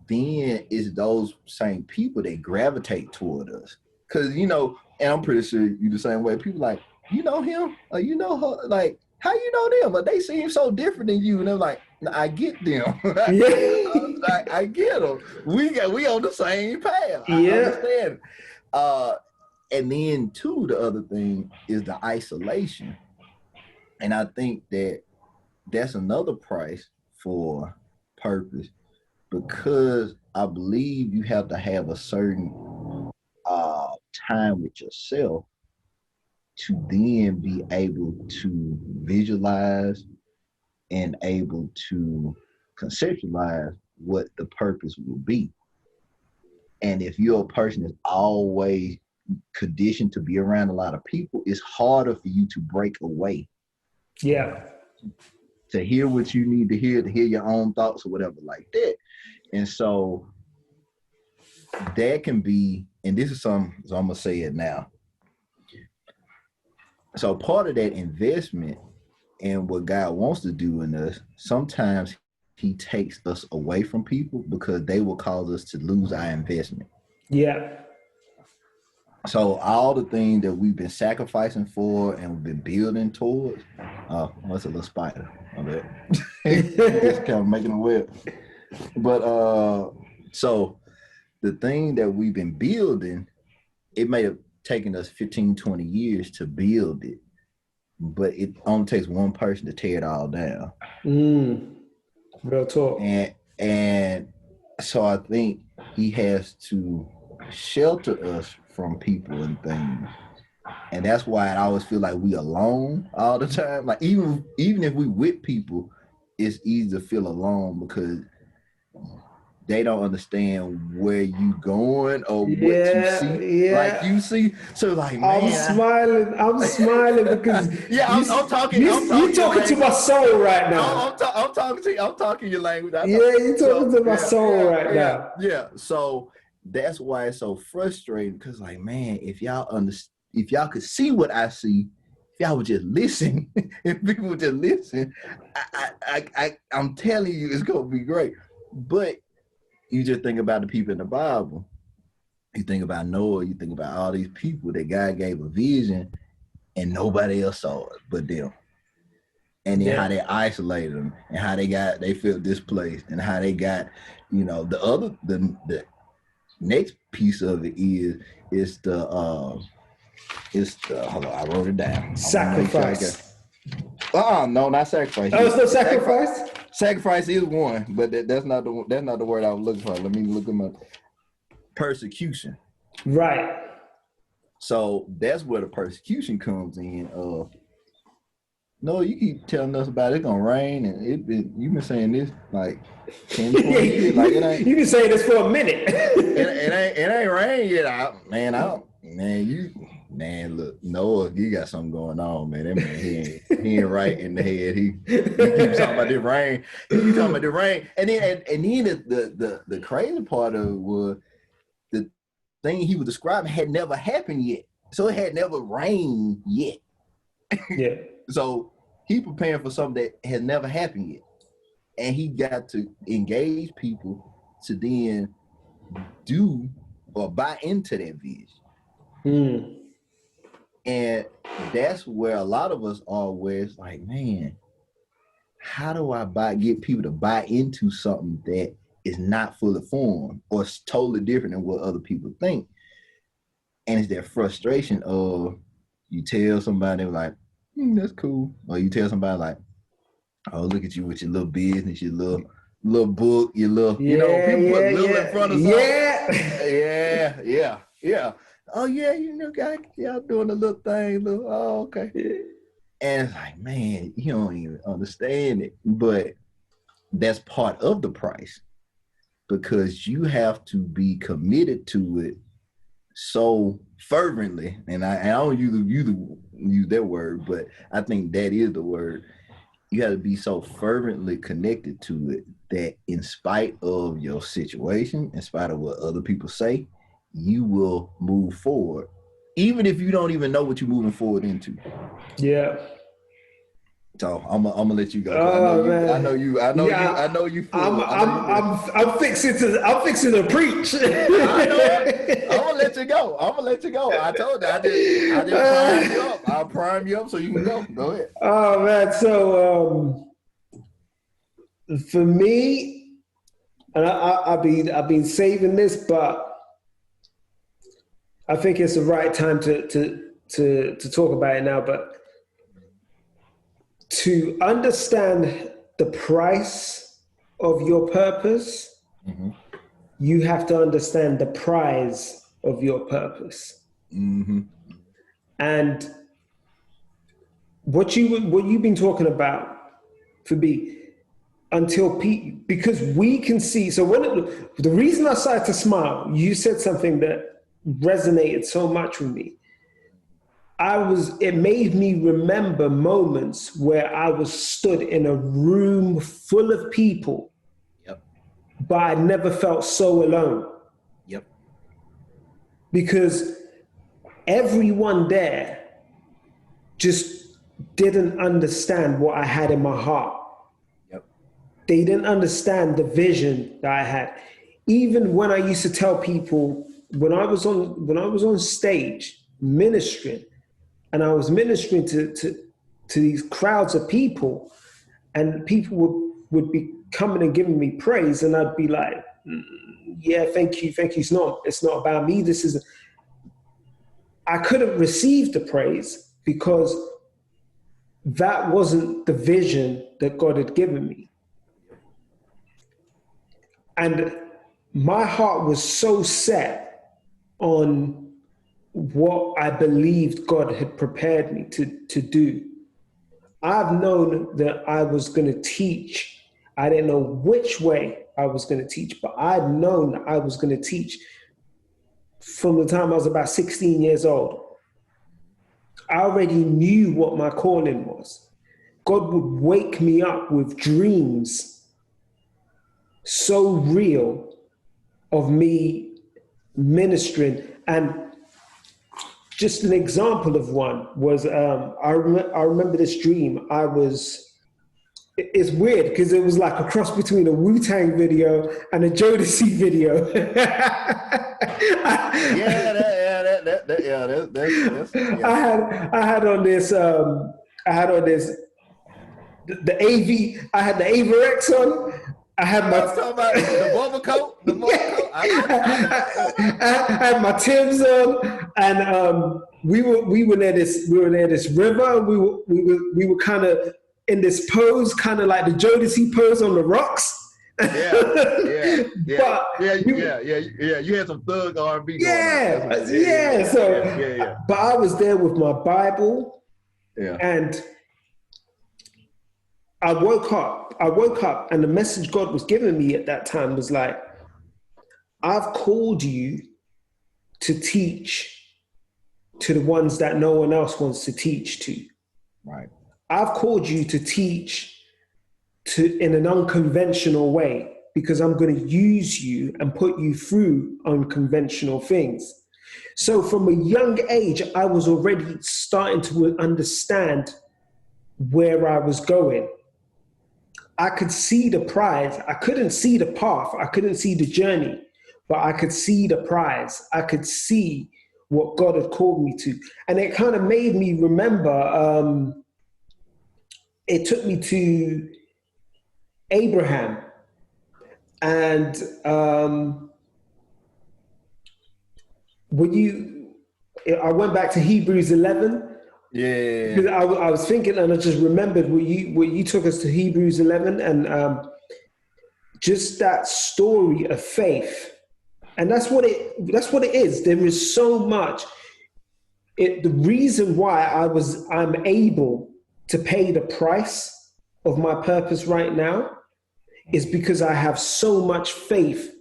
Speaker 2: those same people that gravitate toward us. Because, and I'm pretty sure you the same way. People like, you know him? Or you know her? Like, how you know them? But they seem so different than you. And they're like, I get them. I get them. We on the same path. I understand. And then too, the other thing is the isolation. And I think that's another price for purpose, because I believe you have to have a certain time with yourself to then be able to visualize and able to conceptualize what the purpose will be. And if you're a person that's always conditioned to be around a lot of people, it's harder for you to break away.
Speaker 3: Yeah.
Speaker 2: To hear what you need to hear your own thoughts or whatever like that. And so that can be, and this is something, so I'm going to say it now. So part of that investment and what God wants to do in us, sometimes he takes us away from people because they will cause us to lose our investment.
Speaker 3: Yeah.
Speaker 2: So all the things that we've been sacrificing for and we've been building towards, that's a little spider. Just kind of making a web. But so the thing that we've been building, it may have taken us 15, 20 years to build it, but it only takes one person to tear it all down.
Speaker 3: Real talk.
Speaker 2: And so I think he has to shelter us from people and things. And that's why I always feel like we alone all the time. Like even if we with people, it's easy to feel alone because they don't understand where you going or what you see.
Speaker 3: Yeah.
Speaker 2: Like you see, so like, man,
Speaker 3: I'm smiling because
Speaker 2: yeah, I'm talking
Speaker 3: you're talking to my soul right now.
Speaker 2: I'm talking to you. I'm talking your language.
Speaker 3: You're talking to my soul right now.
Speaker 2: Yeah. So that's why it's so frustrating because, like, man, if y'all could see what I see, if y'all would just listen, if people would just listen, I'm telling you, it's gonna be great. But you just think about the people in the Bible. You think about Noah. You think about all these people that God gave a vision, and nobody else saw it but them. And then how they isolated them, and how they felt displaced, and how they got, the next piece of it is the hold on, I wrote it down.
Speaker 3: Sacrifice.
Speaker 2: No, not sacrifice.
Speaker 3: Oh, it's no sacrifice?
Speaker 2: Sacrifice is one, but that's not the word I was looking for. Let me look them up. Persecution.
Speaker 3: Right.
Speaker 2: So that's where the persecution comes in. No, you keep telling us about it's gonna rain, and you've been saying this like 10, 20 years. Like it ain't.
Speaker 3: You've been saying this for a minute.
Speaker 2: it ain't rain yet. Look, Noah, you got something going on, man. That man, he ain't right in the head. He keeps talking about the rain. And then the crazy part of it was the thing he was describing had never happened yet. So it had never rained yet.
Speaker 3: Yeah.
Speaker 2: So he preparing for something that has never happened yet. And he got to engage people to then do or buy into that vision. And that's where a lot of us are, where it's like, man, how do I get people to buy into something that is not fully formed or is totally different than what other people think? And it's that frustration of you tell somebody like, that's cool. Or you tell somebody like, oh, look at you with your little business, your little book, your little, people put little in front of something. Yeah. Oh yeah, y'all doing a little thing, okay. Yeah. And it's like, man, you don't even understand it. But that's part of the price because you have to be committed to it so fervently. And I don't use that word, but I think that is the word. You have to be so fervently connected to it that in spite of your situation, in spite of what other people say, you will move forward, even if you don't even know what you're moving forward into.
Speaker 3: Yeah.
Speaker 2: So I'm gonna let you go. I know you.
Speaker 3: I'm fixing to preach.
Speaker 2: I know. I'm gonna let you go. I told you. I did prime you up. I'll prime you up so you can go. Go ahead.
Speaker 3: Oh man. So for me, and I've been saving this, but I think it's the right time to talk about it now. But to understand the price of your purpose, you have to understand the prize of your purpose. And what you've been talking about, for me, because we can see. So the reason I started to smile, you said something that resonated so much with me. It made me remember moments where I was stood in a room full of people, but I never felt so alone. Because everyone there just didn't understand what I had in my heart. They didn't understand the vision that I had. Even when I used to tell people, when I was on stage ministering, and I was ministering to these crowds of people, and people would be coming and giving me praise, and I'd be like, yeah, thank you. It's not about me. I couldn't receive the praise because that wasn't the vision that God had given me. And my heart was so set on what I believed God had prepared me to do. I've known that I was going to teach. I didn't know which way I was going to teach, but I'd known that I was going to teach from the time I was about 16 years old. I already knew what my calling was. God would wake me up with dreams so real of me ministering. And just an example of one was, I remember this dream. It's weird because it was like a cross between a Wu-Tang video and a Jodeci video. I had on this the AV. I had the Avarex on. I had my
Speaker 2: talking about the bubble coat. The bubble coat.
Speaker 3: I had my Timbs on, and we were near this river. We were kind of in this pose, kind of like the Jodeci pose on the rocks.
Speaker 2: Yeah. You had some thug R&B going on.
Speaker 3: But I was there with my Bible, and I woke up, and the message God was giving me at that time was like, I've called you to teach to the ones that no one else wants to teach to.
Speaker 2: Right.
Speaker 3: I've called you to teach in an unconventional way, because I'm going to use you and put you through unconventional things. So from a young age, I was already starting to understand where I was going. I could see the prize. I couldn't see the path. I couldn't see the journey, but I could see the prize. I could see what God had called me to. And it kind of made me remember, it took me to Abraham. And I went back to Hebrews 11.
Speaker 2: Yeah.
Speaker 3: Because I was thinking, and I just remembered where you took us to Hebrews 11, and just that story of faith. And that's what it is. There is so much. The reason why I'm able to pay the price of my purpose right now is because I have so much faith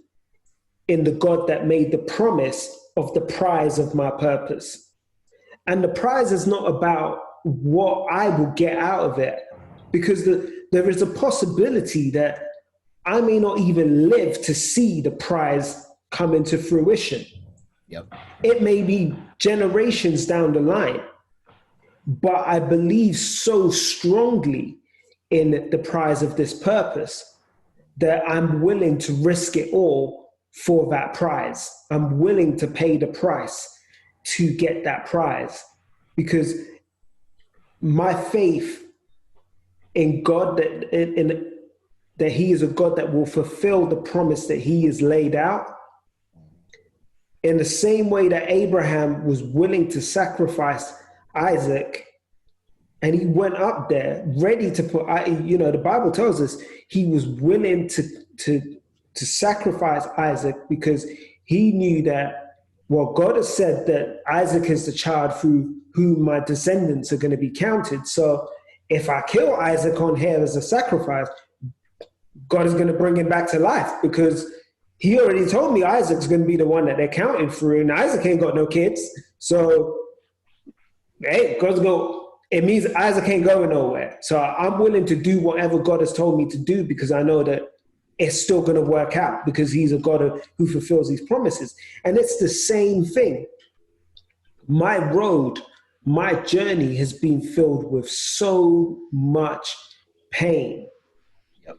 Speaker 3: in the God that made the promise of the prize of my purpose. And the prize is not about what I will get out of it, because there is a possibility that I may not even live to see the prize come into fruition.
Speaker 2: Yep.
Speaker 3: It may be generations down the line, but I believe so strongly in the prize of this purpose that I'm willing to risk it all for that prize. I'm willing to pay the price to get that prize, because my faith in God, that he is a God that will fulfill the promise that he has laid out, in the same way that Abraham was willing to sacrifice Isaac, and he went up there ready to put, the Bible tells us he was willing to sacrifice Isaac, because he knew that, well, God has said that Isaac is the child through whom my descendants are going to be counted. So if I kill Isaac on here as a sacrifice, God is going to bring him back to life, because he already told me Isaac's going to be the one that they're counting through, and Isaac ain't got no kids. So, hey, it means Isaac ain't going nowhere. So I'm willing to do whatever God has told me to do, because I know that it's still going to work out, because he's a God who fulfills these promises. And it's the same thing. My road, my journey has been filled with so much pain.
Speaker 2: Yep.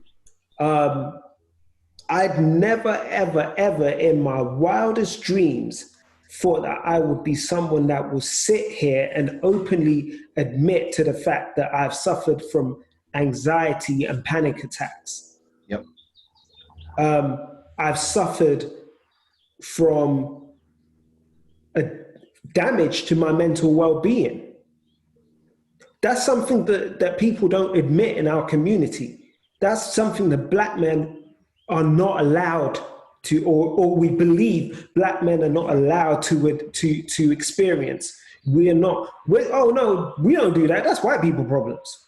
Speaker 3: I'd never, ever, ever in my wildest dreams thought that I would be someone that will sit here and openly admit to the fact that I've suffered from anxiety and panic attacks.
Speaker 2: Yep.
Speaker 3: I've suffered from a damage to my mental well-being. That's something that people don't admit in our community. That's something that Black men are not allowed to, or we believe Black men are not allowed to experience. We don't do that. That's white people problems.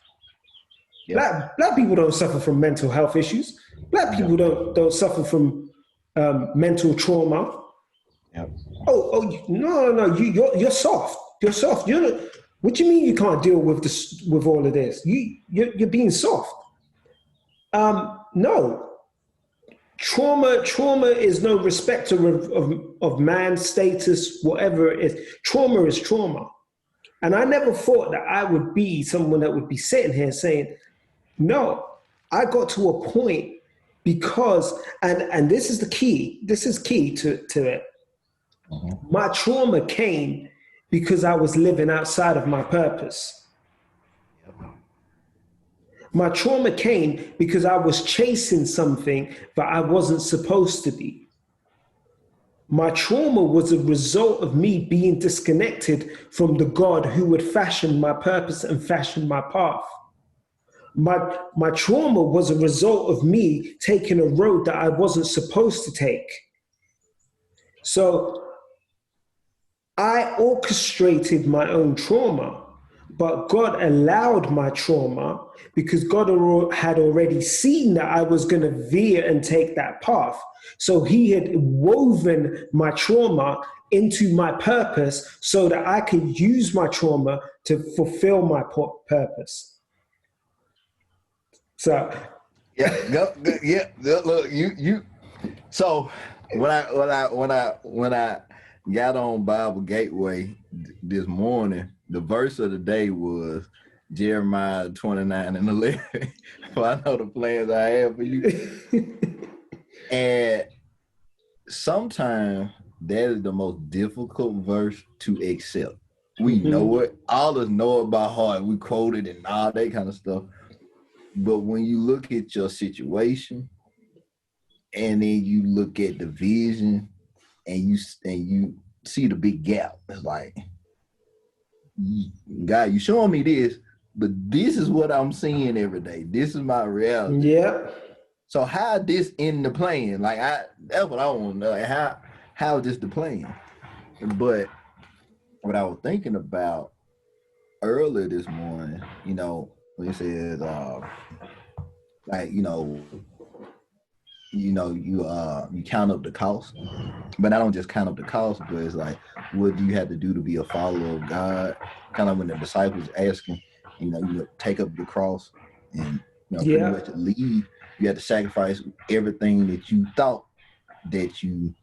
Speaker 3: Black people don't suffer from mental health issues. Black people don't suffer from mental trauma.
Speaker 2: Yep.
Speaker 3: No, you're soft. You're soft. What do you mean you can't deal with this, with all of this? You're being soft. No. Trauma is no respecter of man's status, whatever it is. Trauma is trauma. And I never thought that I would be someone that would be sitting here saying, no, I got to a point because, and this is the key, this is key to it. Mm-hmm. My trauma came because I was living outside of my purpose. My trauma came because I was chasing something that I wasn't supposed to be. My trauma was a result of me being disconnected from the God who had fashioned my purpose and fashioned my path. My trauma was a result of me taking a road that I wasn't supposed to take. So I orchestrated my own trauma, but God allowed my trauma because God had already seen that I was going to veer and take that path. So he had woven my trauma into my purpose so that I could use my trauma to fulfill my purpose. So
Speaker 2: look, you. So when I got on Bible Gateway this morning, the verse of the day was Jeremiah 29:11. For I know the plans I have for you. And sometimes that is the most difficult verse to accept. We know it. All of us know it by heart. We quote it and all that kind of stuff. But when you look at your situation and then you look at the vision and you see the big gap, it's like, God, you showing me this, but this is what I'm seeing every day. This is my reality.
Speaker 3: Yeah.
Speaker 2: So how this in the plan? Like that's what I want to know. Like how is this the plan? But what I was thinking about earlier this morning, when it says you count up the cost, but I don't just count up the cost, but it's like, what do you have to do to be a follower of God? Kind of when the disciples asking, you take up your cross and pretty much leave. You have to sacrifice everything that you thought that you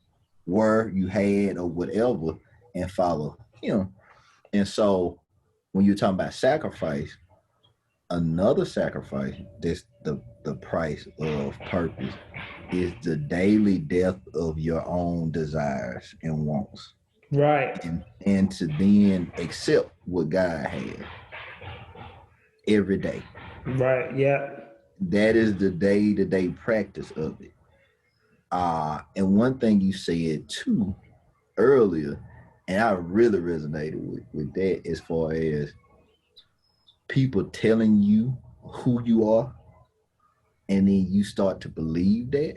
Speaker 2: had, or whatever, and follow him. And so when you're talking about sacrifice, another sacrifice that's the price of purpose is the daily death of your own desires and wants.
Speaker 3: Right.
Speaker 2: And to then accept what God has every day.
Speaker 3: Right, yeah.
Speaker 2: That is the day-to-day practice of it. And one thing you said too earlier, and I really resonated with that, as far as people telling you who you are, and then you start to believe that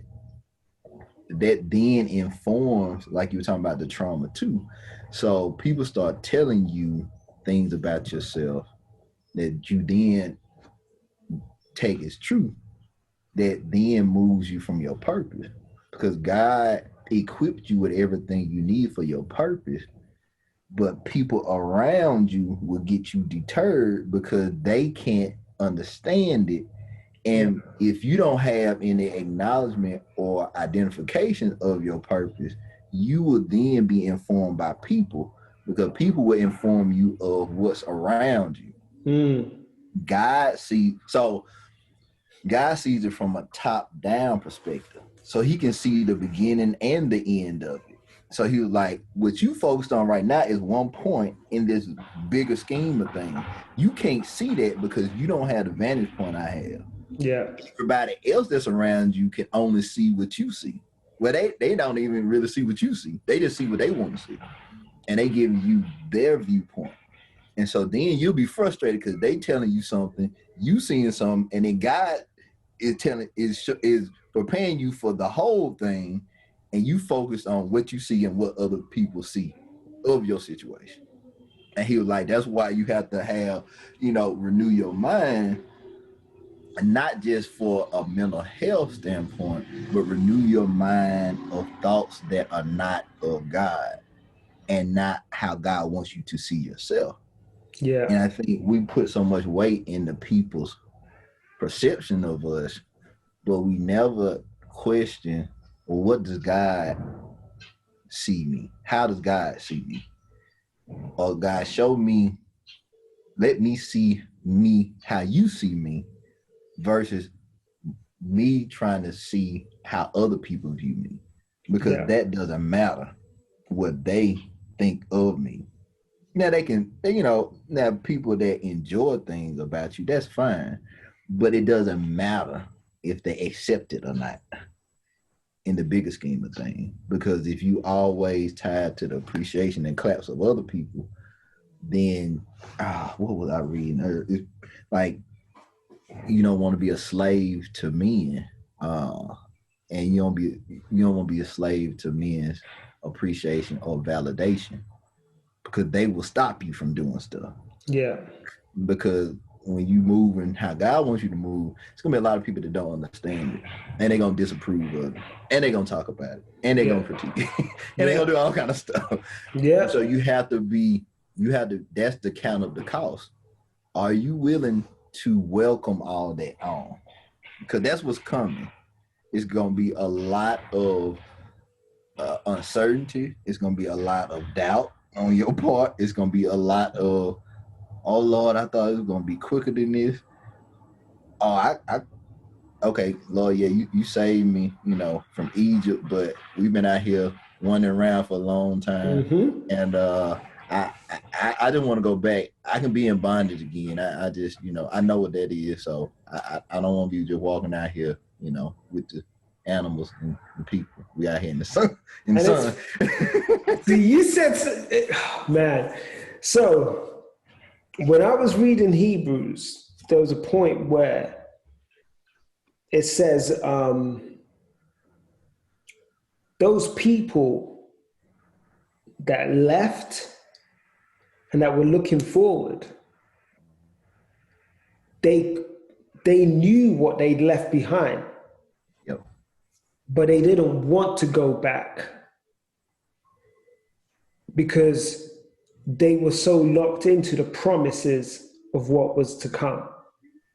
Speaker 2: then informs, like you were talking about the trauma too. So people start telling you things about yourself that you then take as truth, that then moves you from your purpose, because God equipped you with everything you need for your purpose, but people around you will get you deterred because they can't understand it. And if you don't have any acknowledgement or identification of your purpose, you will then be informed by people, because people will inform you of what's around you. God sees it from a top-down perspective. So he can see the beginning and the end of it. So he was like, what you focused on right now is one point in this bigger scheme of things. You can't see that because you don't have the vantage point I have.
Speaker 3: Yeah.
Speaker 2: Everybody else that's around you can only see what you see. Well, they don't even really see what you see. They just see what they want to see. And they give you their viewpoint. And so then you'll be frustrated because they telling you something, you seeing something, and then God is preparing you for the whole thing, and you focus on what you see and what other people see of your situation. And he was like, that's why you have to have, renew your mind not just for a mental health standpoint, but renew your mind of thoughts that are not of God and not how God wants you to see yourself.
Speaker 3: Yeah.
Speaker 2: And I think we put so much weight into people's perception of us, but we never question, well, what does God see me? How does God see me? Or God, show me, let me see me how you see me, versus me trying to see how other people view me, because that doesn't matter what they think of me. Now they can, now people that enjoy things about you, that's fine, but it doesn't matter if they accept it or not in the bigger scheme of things. Because if you always tied to the appreciation and claps of other people, then what was I reading? It's like, you don't want to be a slave to men, and you don't want to be a slave to men's appreciation or validation, because they will stop you from doing stuff.
Speaker 3: Yeah.
Speaker 2: Because when you move and how God wants you to move, it's gonna be a lot of people that don't understand it, and they're gonna disapprove of it, and they're gonna talk about it, and they're gonna critique it, and they're gonna do all kind of stuff.
Speaker 3: Yeah.
Speaker 2: So that's the count of the cost. Are you willing to welcome all that on? Because that's what's coming. It's gonna be a lot of uncertainty. It's gonna be a lot of doubt on your part. It's gonna be a lot of, oh Lord, I thought it was gonna be quicker than this. Oh, okay, Lord, yeah, you saved me, from Egypt, but we've been out here wandering around for a long time, and I didn't want to go back. I can be in bondage again. I just, I know what that is, so I don't want to be just walking out here, with the animals and the people. We out here in the sun.
Speaker 3: See, you said, man. So when I was reading Hebrews, there was a point where it says those people that left and that were looking forward, they knew what they'd left behind.
Speaker 2: Yep.
Speaker 3: But they didn't want to go back because they were so locked into the promises of what was to come.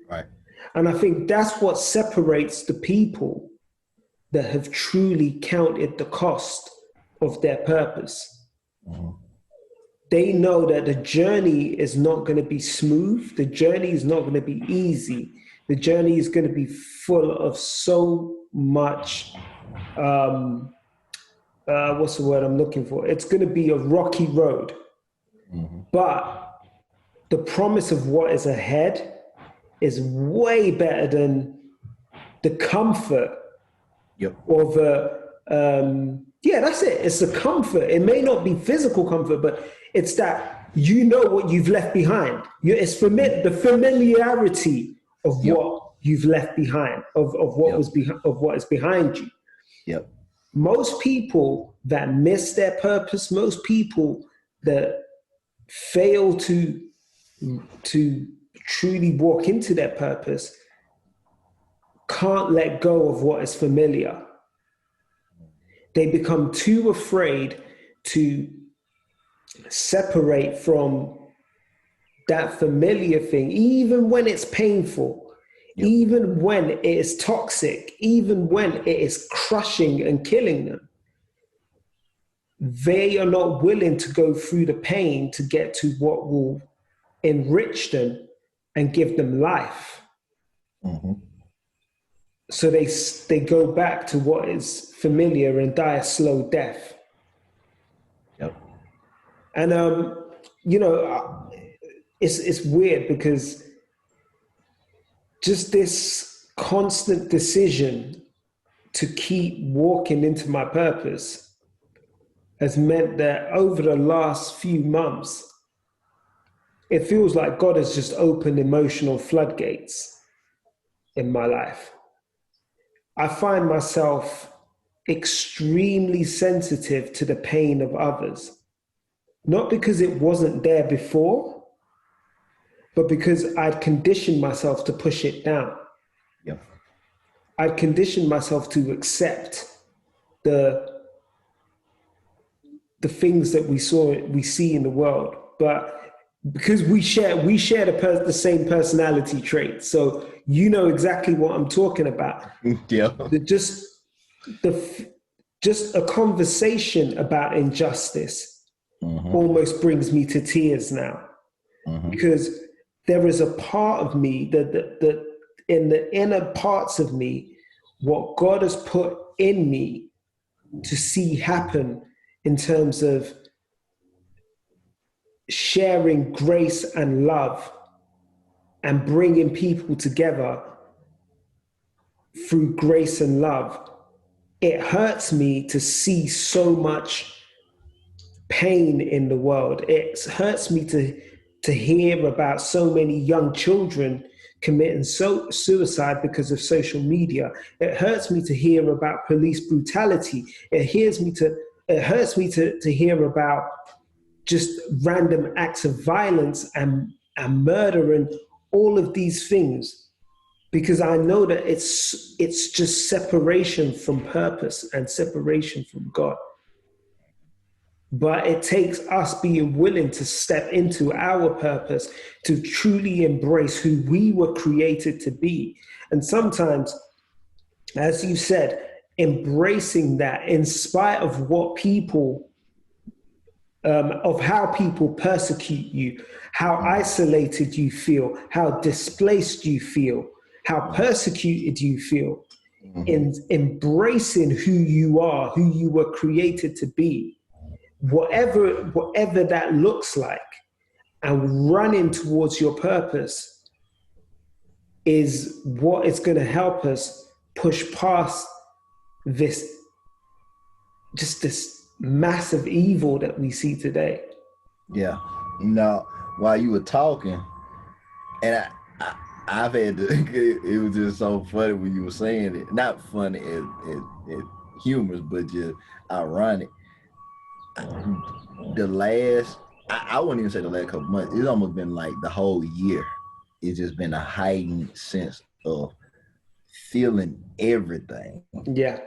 Speaker 2: Right.
Speaker 3: And I think that's what separates the people that have truly counted the cost of their purpose.
Speaker 2: Mm-hmm.
Speaker 3: They know that the journey is not going to be smooth. The journey is not going to be easy. The journey is going to be full of so much, what's the word I'm looking for? It's going to be a rocky road. Mm-hmm. But the promise of what is ahead is way better than the comfort of that's it. It's the comfort. It may not be physical comfort, but it's that what you've left behind. It's the familiarity of what you've left behind, of what what is behind you.
Speaker 2: Yep.
Speaker 3: Most people that miss their purpose, most people that fail to truly walk into their purpose can't let go of what is familiar. They become too afraid to separate from that familiar thing, even when it's painful, even when it is toxic, even when it is crushing and killing them. They are not willing to go through the pain to get to what will enrich them and give them life. Mm-hmm. So they go back to what is familiar and die a slow death.
Speaker 2: Yep.
Speaker 3: And it's weird because just this constant decision to keep walking into my purpose has meant that over the last few months, it feels like God has just opened emotional floodgates in my life. I find myself extremely sensitive to the pain of others, not because it wasn't there before, but because I'd conditioned myself to push it down. I'd conditioned myself to accept the things that we see in the world, but because we share the same personality traits, so you know exactly what I'm talking about.
Speaker 2: Yeah.
Speaker 3: Just a conversation about injustice almost brings me to tears now, because there is a part of me that in the inner parts of me, what God has put in me to see happen in terms of sharing grace and love and bringing people together through grace and love. It hurts me to see so much pain in the world. It hurts me to hear about so many young children committing suicide because of social media. It hurts me to hear about police brutality. It hurts me to hear about just random acts of violence and murder and all of these things, because I know that it's just separation from purpose and separation from God. But it takes us being willing to step into our purpose, to truly embrace who we were created to be. And sometimes, as you said, embracing that in spite of what people, of how people persecute you, how isolated you feel, how displaced you feel, how persecuted you feel, in embracing who you are, who you were created to be, whatever that looks like, and running towards your purpose is what is going to help us push past this massive evil that we see today.
Speaker 2: Yeah. While you were talking, and I've had to, it was just so funny when you were saying it. Not funny as humorous, but just ironic. The last, I wouldn't even say the last couple months, it's almost been like the whole year. It's just been a heightened sense of feeling everything.
Speaker 3: Yeah.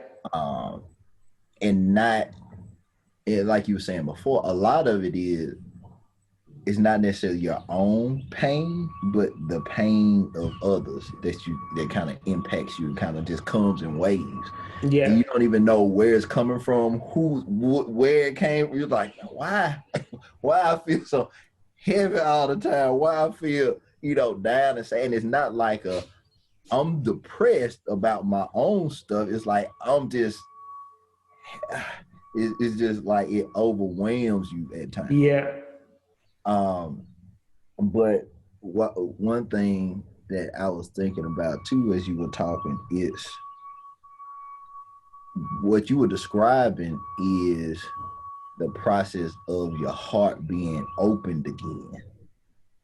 Speaker 2: And not, like you were saying before, a lot of it it's not necessarily your own pain, but the pain of others that kind of impacts you, kind of just comes in waves.
Speaker 3: Yeah.
Speaker 2: And you don't even know where it's coming from, where it came from. You're like, why I feel so heavy all the time? Why I feel, down and sad. And it's not like I'm depressed about my own stuff. It's like it's just like it overwhelms you at times.
Speaker 3: Yeah.
Speaker 2: But one thing that I was thinking about too as you were talking is what you were describing is the process of your heart being opened again.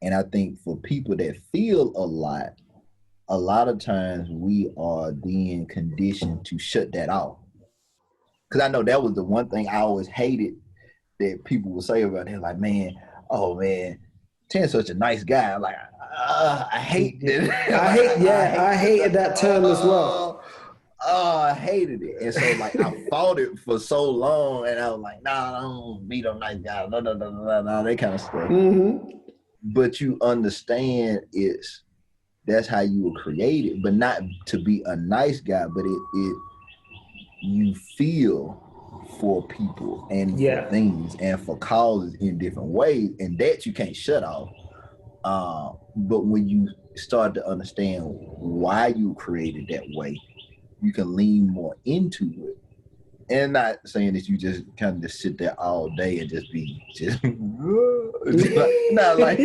Speaker 2: And I think for people that feel a lot of times we are then conditioned to shut that off. Because I know that was the one thing I always hated that people would say about him, like, man, Terrence such a nice guy. I'm like, I hate it.
Speaker 3: I hated that term as well.
Speaker 2: I hated it. And so like I fought it for so long, and I was like, nah, I don't be no nice guy. No, that kind of stuff.
Speaker 3: Mm-hmm.
Speaker 2: But you understand that's how you were created, but not to be a nice guy, but you feel for people and for things and for causes in different ways, and that you can't shut off. But when you start to understand why you created that way, you can lean more into it. And not saying that you just kind of just sit there all day and just not like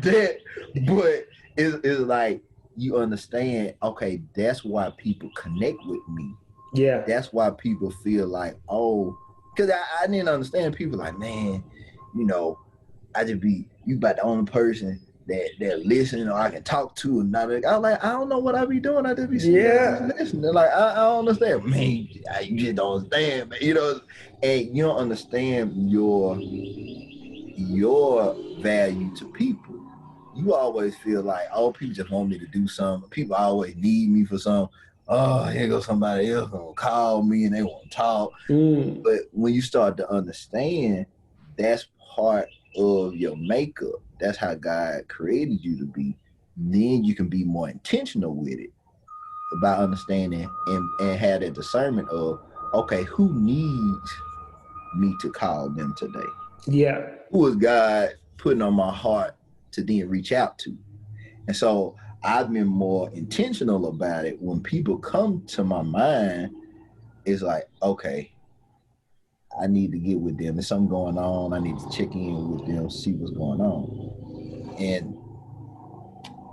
Speaker 2: that, but it's like you understand, okay, that's why people connect with me.
Speaker 3: Yeah.
Speaker 2: That's why people feel like, because I didn't understand people like, man, I just you about the only person that listen or I can talk to, and not. I was like, I don't know what I be doing. I just be listening. They're like, I don't understand. Man, you just don't understand, man. And you don't understand your value to people. You always feel like, people just want me to do something. People always need me for something. oh, here goes somebody else gonna call me and they want to talk. But when you start to understand, that's part of your makeup. That's how God created you to be. Then you can be more intentional with it about understanding and have that discernment of, okay, who needs me to call them today?
Speaker 3: Yeah.
Speaker 2: Who is God putting on my heart to then reach out to? And so I've been more intentional about it. When people come to my mind, it's like, okay, I need to get with them. There's something going on. I need to check in with them, see what's going on. And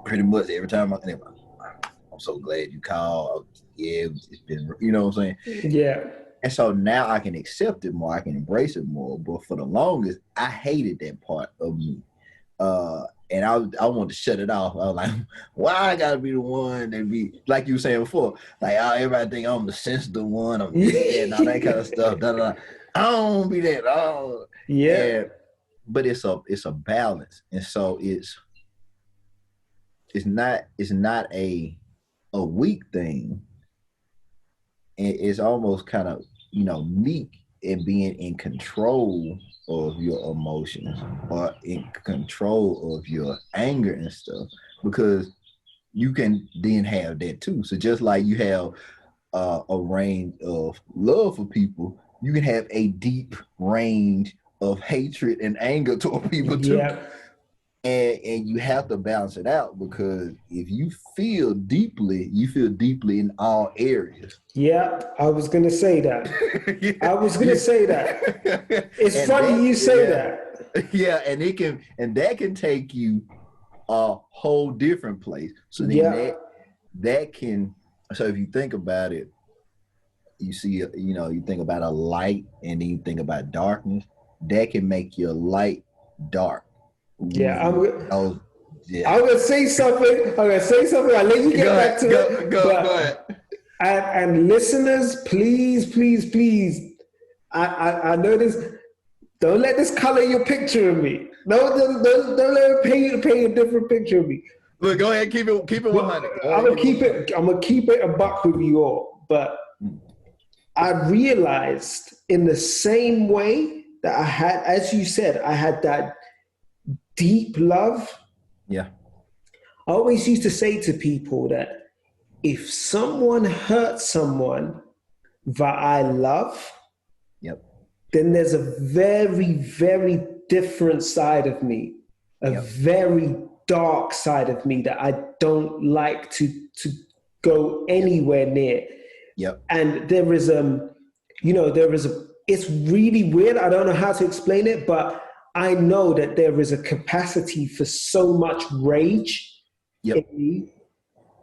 Speaker 2: pretty much every time I'm so glad you called. Yeah, it's been, you know what I'm saying?
Speaker 3: Yeah.
Speaker 2: And so now I can accept it more. I can embrace it more. But for the longest, I hated that part of me. And I wanted to shut it off. I was like, why I gotta be the one that be, like you were saying before, like, oh, everybody think I'm the sensitive one, I'm and all that kind of stuff. I don't want to be that. Oh.
Speaker 3: Yeah.
Speaker 2: But it's a balance. And so it's not a weak thing. It's almost kind of, meek and being in control of your emotions or in control of your anger and stuff, because you can then have that too. So just like you have a range of love for people, you can have a deep range of hatred and anger toward people too.
Speaker 3: Yeah.
Speaker 2: And you have to balance it out, because if you feel deeply in all areas.
Speaker 3: Yeah, I was going to say that. It's
Speaker 2: And
Speaker 3: funny you say that.
Speaker 2: Yeah, and that can take you a whole different place. So then that can, so if you think about it, you see, you think about a light and then you think about darkness, that can make your light dark.
Speaker 3: Yeah, I'm
Speaker 2: gonna
Speaker 3: say something. I'll let you get back to it.
Speaker 2: Go ahead.
Speaker 3: And listeners, please. I know this. Don't let this color your picture of me. No, don't let it paint a different picture of me.
Speaker 2: Look, go ahead, keep it 100.
Speaker 3: I'm gonna keep it a buck with you all. But I realized in the same way that I had, as you said, I had that deep love.
Speaker 2: Yeah.
Speaker 3: I always used to say to people that if someone hurts someone that I love, then there's a very, very different side of me, a very dark side of me that I don't like to go anywhere near.
Speaker 2: Yep.
Speaker 3: And it's really weird. I don't know how to explain it, but I know that there is a capacity for so much rage in me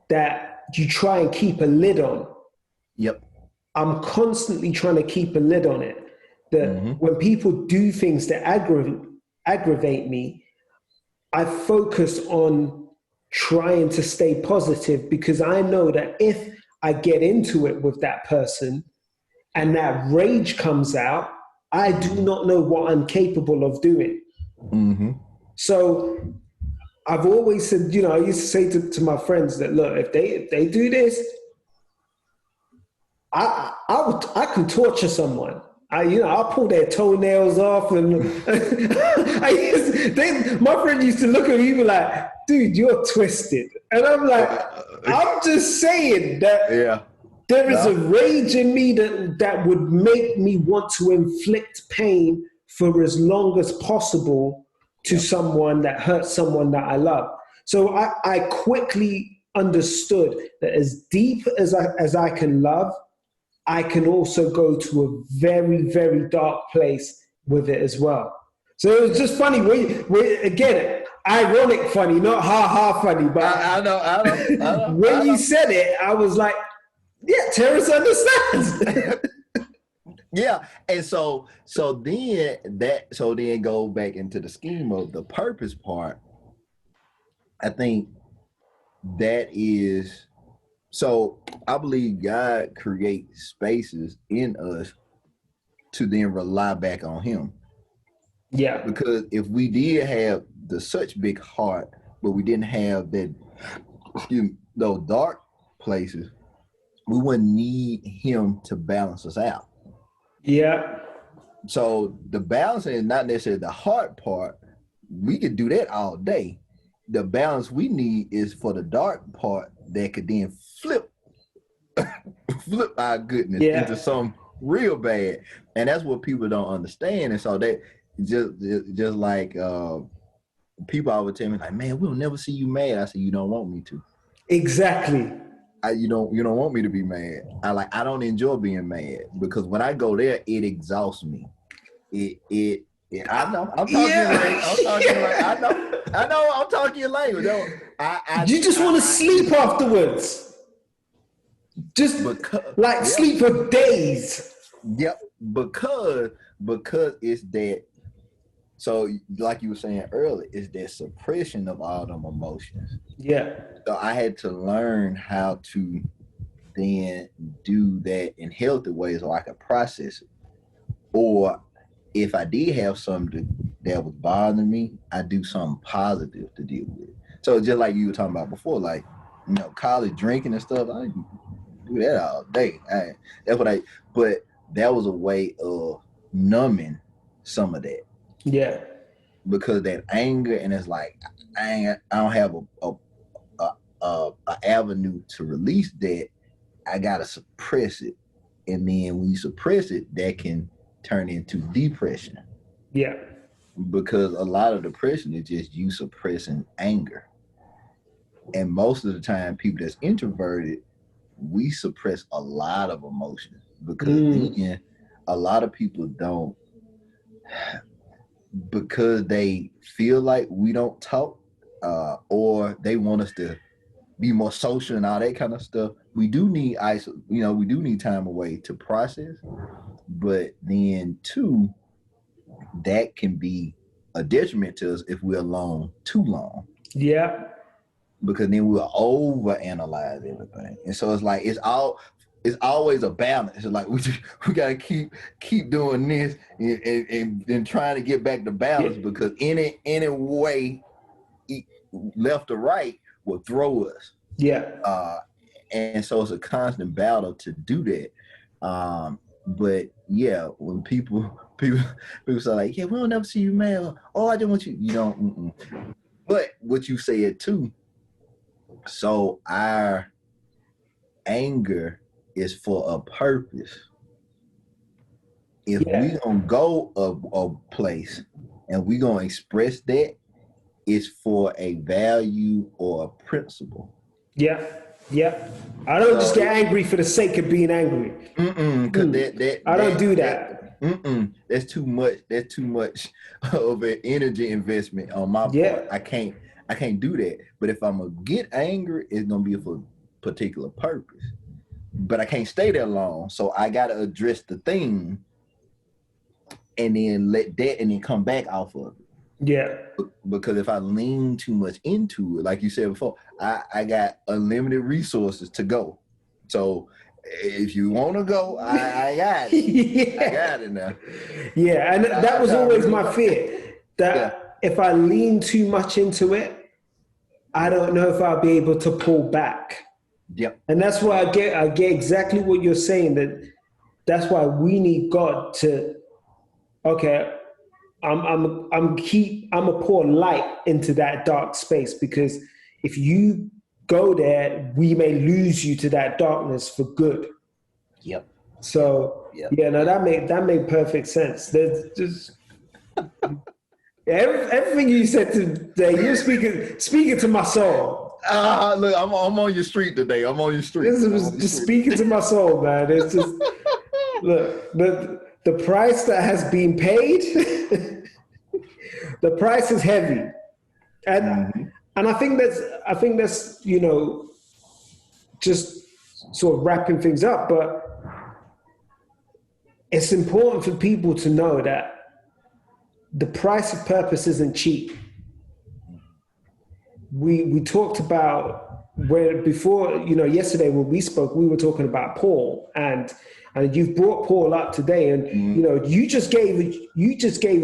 Speaker 3: that you try and keep a lid on.
Speaker 2: Yep.
Speaker 3: I'm constantly trying to keep a lid on it. That when people do things that aggravate me, I focus on trying to stay positive, because I know that if I get into it with that person and that rage comes out, I do not know what I'm capable of doing. So I've always said, I used to say to my friends that, look, if they do this, I can torture someone. I'll pull their toenails off, and my friend used to look at me and be like, dude, you're twisted. And I'm like, I'm just saying that there is a rage in me that would make me want to inflict pain for as long as possible to someone that hurts someone that I love. So I quickly understood that as deep as I can love, I can also go to a very, very dark place with it as well. So it was just funny. We again, ironic funny, not ha-ha funny. But
Speaker 2: I know.
Speaker 3: When you said it, I was like, yeah, Terrence understands.
Speaker 2: Yeah, and so then go back into the scheme of the purpose part. I think that is, so I believe God creates spaces in us to then rely back on Him.
Speaker 3: Yeah,
Speaker 2: because if we did have such big heart, but we didn't have those dark places, we wouldn't need him to balance us out.
Speaker 3: Yeah.
Speaker 2: So the balancing is not necessarily the hard part. We could do that all day. The balance we need is for the dark part that could then flip our goodness into some real bad. And that's what people don't understand. And so that just like people always tell me, like, man, we'll never see you mad. I said, you don't want me to.
Speaker 3: Exactly.
Speaker 2: You don't want me to be mad. I don't enjoy being mad, because when I go there, it exhausts me. I know. I'm talking your language.
Speaker 3: You just want to sleep afterwards. Just sleep for days.
Speaker 2: Yep. Because it's that. So like you were saying earlier, it's that suppression of all them emotions.
Speaker 3: Yeah.
Speaker 2: So I had to learn how to then do that in healthy ways so I could process it. Or if I did have something that was bothering me, I do something positive to deal with it. So just like you were talking about before, like, college drinking and stuff, I do that all day. But that was a way of numbing some of that.
Speaker 3: Yeah.
Speaker 2: Because that anger, and it's like, I don't have a avenue to release that. I gotta suppress it. And then when you suppress it, that can turn into depression.
Speaker 3: Yeah.
Speaker 2: Because a lot of depression is just you suppressing anger. And most of the time, people that's introverted, we suppress a lot of emotions, because then a lot of people don't, because they feel like we don't talk, or they want us to be more social and all that kind of stuff. We do need we do need time away to process, but then too, that can be a detriment to us if we're alone too long.
Speaker 3: Yeah. Because
Speaker 2: then we'll overanalyze everything. And so it's like, it's always a balance. It's like we gotta keep doing this and then trying to get back to balance, because any way left or right will throw us.
Speaker 3: Yeah.
Speaker 2: And so it's a constant battle to do that. But yeah, when people say like, yeah, we'll never see you mad. Oh, I just want you. You don't. But what you said too. So our anger is for a purpose. If we gonna go a place and we gonna express that, it's for a value or a principle.
Speaker 3: Yeah. Yeah. I don't just get angry for the sake of being angry. I don't do that.
Speaker 2: That's too much. That's too much of an energy investment on my part. I can't do that. But if I'm gonna get angry, it's gonna be for a particular purpose. But I can't stay there long, so I gotta address the thing, and then let that, and then come back off of it.
Speaker 3: Yeah.
Speaker 2: Because if I lean too much into it, like you said before, I got unlimited resources to go. So if you want to go, I got it. I got it now.
Speaker 3: Yeah, and that was always my fear, that if I lean too much into it, I don't know if I'll be able to pull back.
Speaker 2: Yep.
Speaker 3: And that's why I get exactly what you're saying, that's why we need God to, okay, I'm a pour light into that dark space, because if you go there, we may lose you to that darkness for good.
Speaker 2: Yep.
Speaker 3: So that made perfect sense. There's just everything you said today, you're speaking to my soul.
Speaker 2: Look, I'm on your street today. I'm on your street.
Speaker 3: This is just speaking to my soul, man. It's just look, the price that has been paid, the price is heavy, and I think that's just sort of wrapping things up. But it's important for people to know that the price of purpose isn't cheap. We talked about yesterday when we spoke, we were talking about Paul, and you've brought Paul up today, and you just gave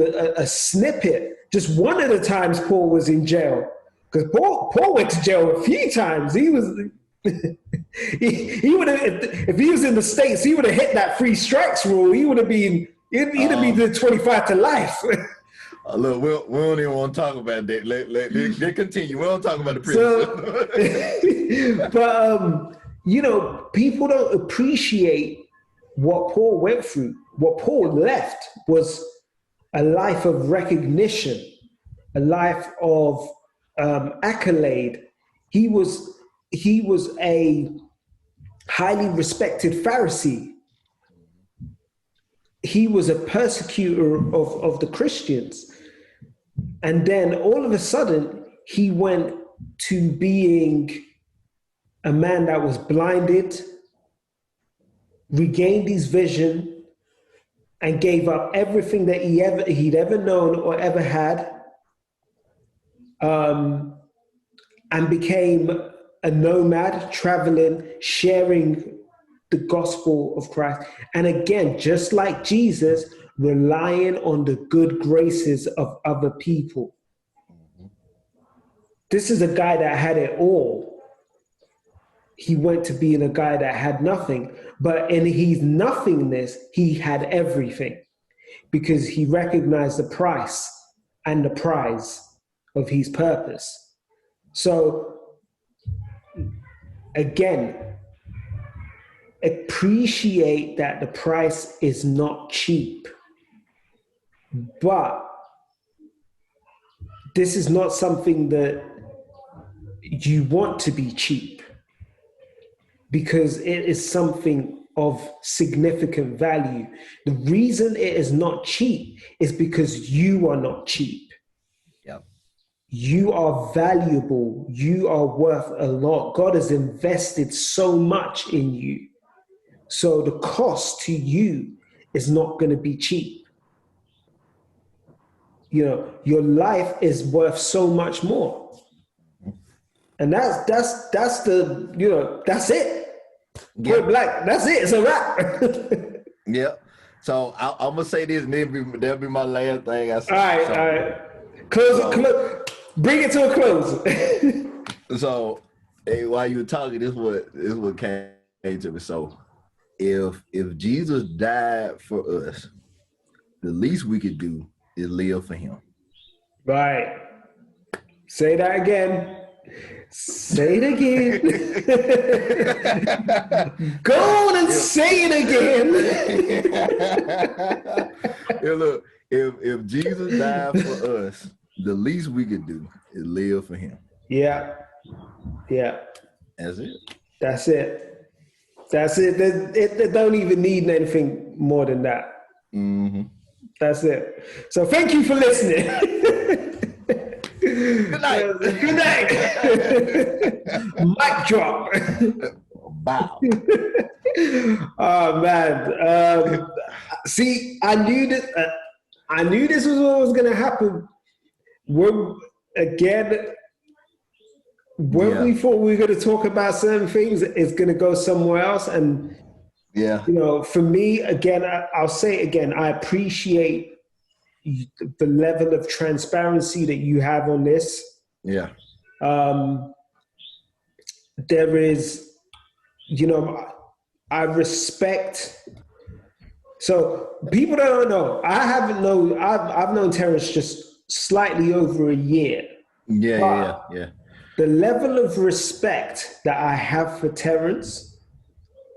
Speaker 3: a snippet, just one of the times Paul was in jail, because Paul went to jail a few times. He was he would have, if he was in the States, he would have hit that 3 strikes rule. He would have been, he'd have been the 25 to life.
Speaker 2: Look, we don't even want to talk about that. Let continue. We don't talk about the prison.
Speaker 3: But you know, people don't appreciate what Paul went through. What Paul left was a life of recognition, a life of accolade. He was a highly respected Pharisee. He was a persecutor of the Christians. And then all of a sudden, he went to being a man that was blinded, regained his vision, and gave up everything that he'd ever known or ever had, and became a nomad, traveling, sharing the gospel of Christ. And again, just like Jesus, relying on the good graces of other people. This is a guy that had it all. He went to being a guy that had nothing, but in his nothingness, he had everything because he recognized the price and the prize of his purpose. So again, appreciate that the price is not cheap, but this is not something that you want to be cheap, because it is something of significant value. The reason it is not cheap is because you are not cheap.
Speaker 2: Yep.
Speaker 3: You are valuable. You are worth a lot. God has invested so much in you. So the cost to you is not going to be cheap. You know, your life is worth so much more. And that's the, you know, that's it.
Speaker 2: Yeah.
Speaker 3: Black, that's it. It's a wrap.
Speaker 2: Yeah. So I'm gonna say this, and that'll be my last thing I say.
Speaker 3: All right. Close. Bring it to a close.
Speaker 2: So, hey, while you were talking, this is what came to me. So, if Jesus died for us, the least we could do is live for him.
Speaker 3: Right. Say that again. Say it again. Go on and say it again.
Speaker 2: Yeah, look, if Jesus died for us, the least we could do is live for him.
Speaker 3: Yeah.
Speaker 2: That's it.
Speaker 3: That's it. They don't even need anything more than that.
Speaker 2: Mm-hmm.
Speaker 3: That's it. So thank you for listening.
Speaker 2: Good night.
Speaker 3: Good night. Mic drop.
Speaker 2: Wow.
Speaker 3: Oh man. See, I knew this was what was going to happen. When we thought we were going to talk about certain things, it's going to go somewhere else. And
Speaker 2: yeah,
Speaker 3: you know, for me, again, I'll say it again, I appreciate the level of transparency that you have on this.
Speaker 2: Yeah.
Speaker 3: There is, you know, I respect. So people that don't know, I've known Terrence just slightly over a year.
Speaker 2: Yeah.
Speaker 3: The level of respect that I have for Terrence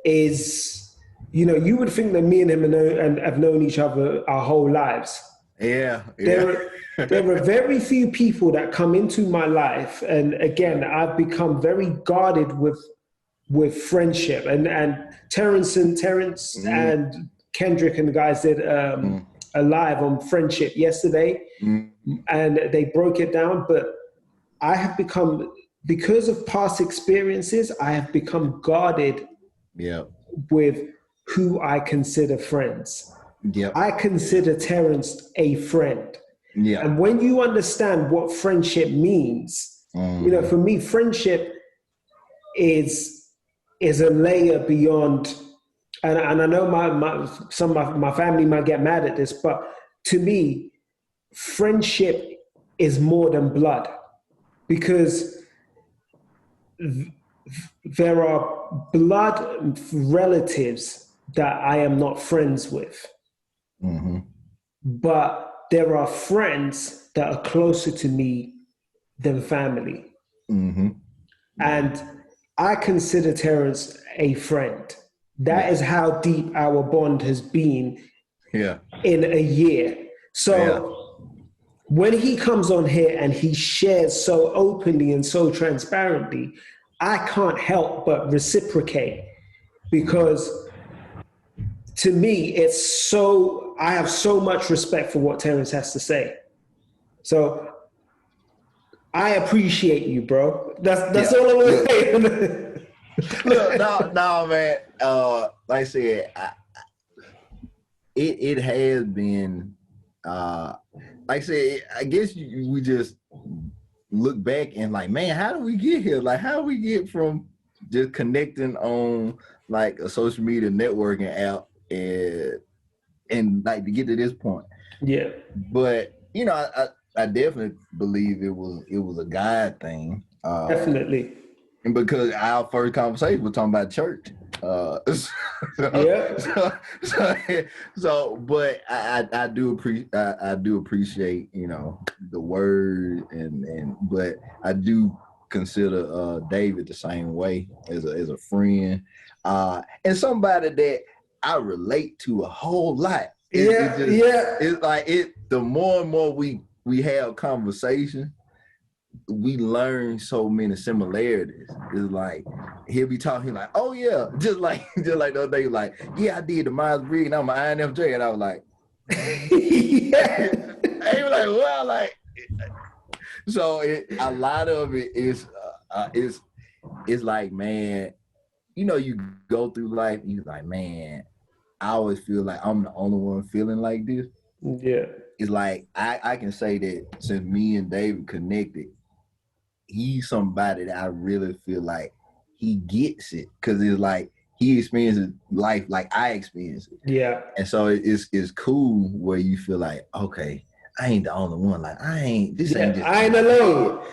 Speaker 3: is, you know, you would think that me and him have known each other our whole lives.
Speaker 2: Yeah.
Speaker 3: There are very few people that come into my life, and again, I've become very guarded with friendship. And Terrence and Kendrick and the guys did a live on friendship yesterday, and they broke it down. But I have become, because of past experiences, I have become guarded with who I consider friends.
Speaker 2: Yep.
Speaker 3: I consider Terrence a friend.
Speaker 2: Yeah.
Speaker 3: And when you understand what friendship means, you know, for me, friendship is a layer beyond, and I know some of my family might get mad at this, but to me, friendship is more than blood, because there are blood relatives that I am not friends with, but there are friends that are closer to me than family. And I consider Terrence a friend. That is how deep our bond has been in a year. So when he comes on here and he shares so openly and so transparently, I can't help but reciprocate, because to me, I have so much respect for what Terrence has to say. So I appreciate you, bro. That's all I'm gonna say.
Speaker 2: Look, no, man. Like I said, it has been. Like I said, I guess we just look back and like, man, how do we get here? Like, how do we get from just connecting on like a social media networking app and like to get to this point?
Speaker 3: Yeah.
Speaker 2: But you know, I definitely believe it was a God thing.
Speaker 3: Definitely.
Speaker 2: And because our first conversation was talking about church. But I do appreciate, you know, the word but I do consider David the same way as a friend, and somebody that I relate to a whole lot. It's like the more and more we have conversation, we learn so many similarities. It's like he'll be talking like, oh yeah, just like the other day, like, yeah, I did the Myers-Briggs and I'm an INFJ, and I was like, and he was like, well, like, so a lot of it is like, man, you know, you go through life and you're like, man, I always feel like I'm the only one feeling like this.
Speaker 3: Yeah.
Speaker 2: It's like I can say that since me and David connected, he's somebody that I really feel like he gets it, because it's like he experiences life like I experience it.
Speaker 3: Yeah.
Speaker 2: And so it's cool where you feel like, okay, I ain't the only one. Like ain't just
Speaker 3: I ain't alone.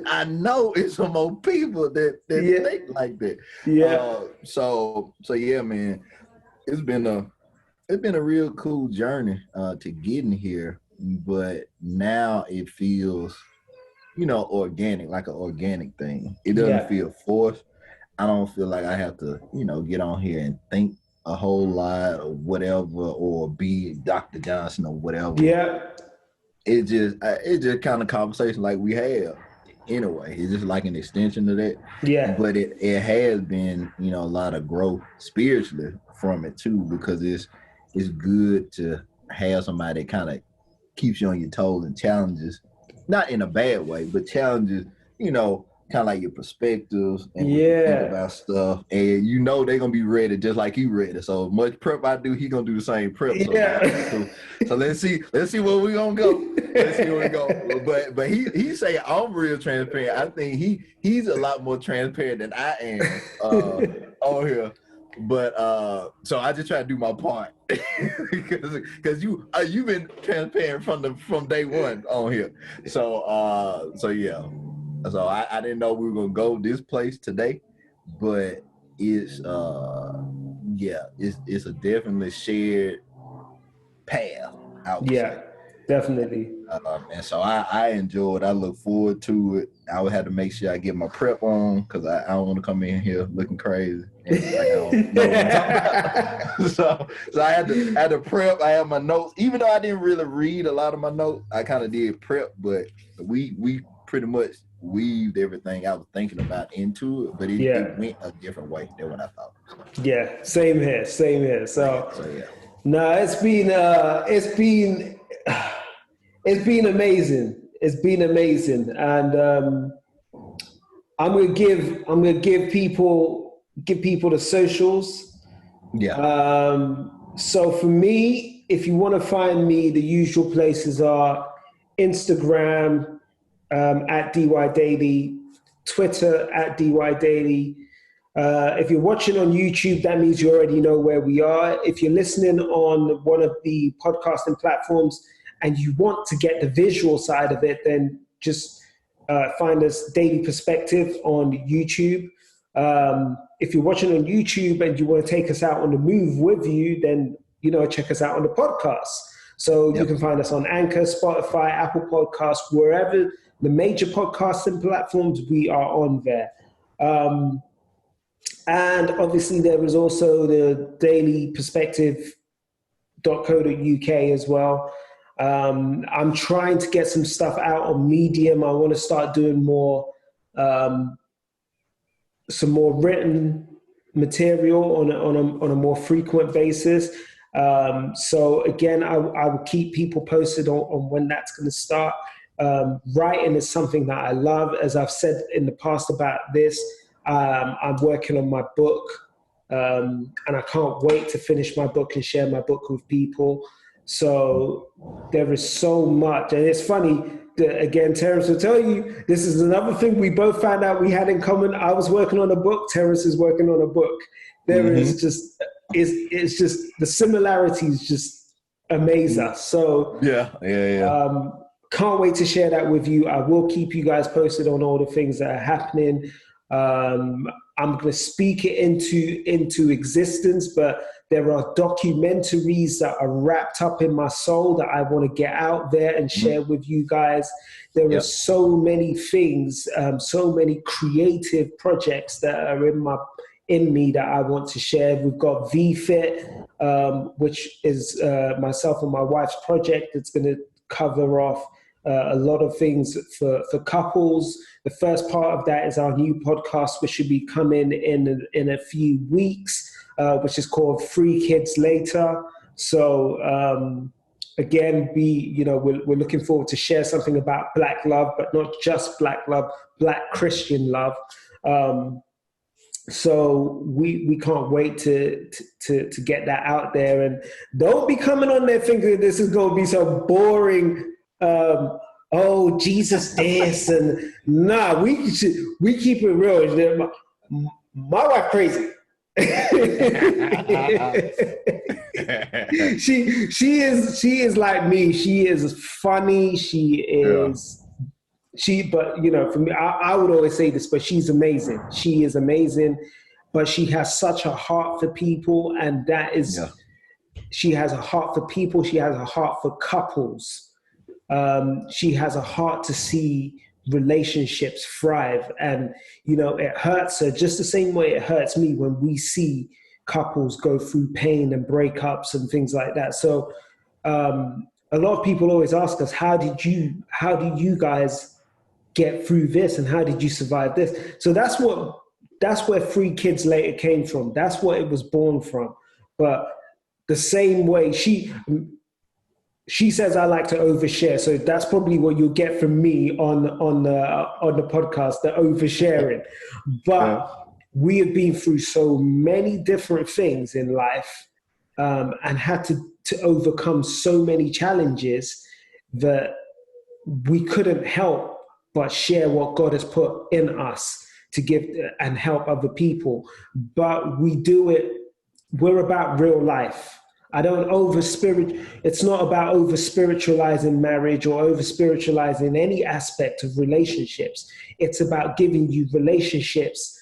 Speaker 2: I know it's some more people that think like that.
Speaker 3: Yeah.
Speaker 2: So yeah, man, it's been a real cool journey to getting here, but now it feels, you know, organic, like an organic thing. It doesn't feel forced. I don't feel like I have to, you know, get on here and think a whole lot or whatever, or be Dr. Johnson or whatever.
Speaker 3: Yeah.
Speaker 2: It's just kind of conversation like we have. Anyway, it's just like an extension of that.
Speaker 3: Yeah.
Speaker 2: But it has been, you know, a lot of growth spiritually from it too, because it's good to have somebody that kind of keeps you on your toes and challenges, not in a bad way, but challenges, you know, kind of like your perspectives and what you think about stuff. And you know they're gonna be ready just like you ready. So much prep I do, he gonna do the same prep. So let's see where we gonna go. Let's see where we go. But he say I'm real transparent. I think he's a lot more transparent than I am on here. But so I just try to do my part because you've been transparent from day one on here. So yeah. So I didn't know we were gonna go this place today, but it's it's a definitely shared path. I would say.
Speaker 3: Definitely.
Speaker 2: And so I enjoy it. I look forward to it. I would have to make sure I get my prep on, because I don't want to come in here looking crazy. And like I don't know what I'm talking about. So I had to prep. I have my notes. Even though I didn't really read a lot of my notes, I kind of did prep, but we pretty much weaved everything I was thinking about into it, but it went a different way than what I thought.
Speaker 3: Yeah, same here. So
Speaker 2: yeah.
Speaker 3: No, it's been amazing. It's been amazing, and I'm gonna give people the socials.
Speaker 2: Yeah.
Speaker 3: So for me, if you want to find me, the usual places are Instagram at DY Daley, Twitter at DY Daley. If you're watching on YouTube, that means you already know where we are. If you're listening on one of the podcasting platforms and you want to get the visual side of it, then just find us Daily Perspective on YouTube. If you're watching on YouTube and you want to take us out on the move with you, then, check us out on the podcast. So you can find us on Anchor, Spotify, Apple Podcasts, wherever the major podcasting platforms, we are on there. And obviously there is also the dailyperspective.co.uk as well. I'm trying to get some stuff out on Medium. I want to start doing more, some more written material on a more frequent basis. So again, I will keep people posted on when that's going to start. Writing is something that I love. As I've said in the past about this, I'm working on my book, and I can't wait to finish my book and share my book with people. So there is so much. And it's funny, again, Terrence will tell you, this is another thing we both found out we had in common. I was working on a book. Terrence is working on a book. There is just, it's just, the similarities just amaze us. So can't wait to share that with you. I will keep you guys posted on all the things that are happening. I'm going to speak it into existence, but there are documentaries that are wrapped up in my soul that I want to get out there and share with you guys. There are so many things, so many creative projects that are in me that I want to share. We've got VFit, which is myself and my wife's project. It's going to cover off a lot of things for couples. The first part of that is our new podcast, which should be coming in a few weeks, which is called 3 Kids Later. So again, we're looking forward to share something about Black love, but not just Black love, Black Christian love. So we can't wait to get that out there. And don't be coming on there thinking this is going to be so boring. Jesus this, and we keep it real. My wife crazy. she is like me. She is funny. But for me, I would always say this, but she's amazing. She is amazing, but she has such a heart for people, and that is, she has a heart for people. She has a heart for couples. She has a heart to see relationships thrive, and it hurts her just the same way it hurts me when we see couples go through pain and breakups and things like that. So a lot of people always ask us, how do you guys get through this, and how did you survive this? So that's where 3 Kids Later came from. That's what it was born from. But the same way she says I like to overshare, so that's probably what you'll get from me on the podcast, the oversharing. But we have been through so many different things in life, and had to overcome so many challenges that we couldn't help but share what God has put in us to give and help other people. But we do it. We're about real life. It's not about over spiritualizing marriage or over spiritualizing any aspect of relationships. It's about giving you relationships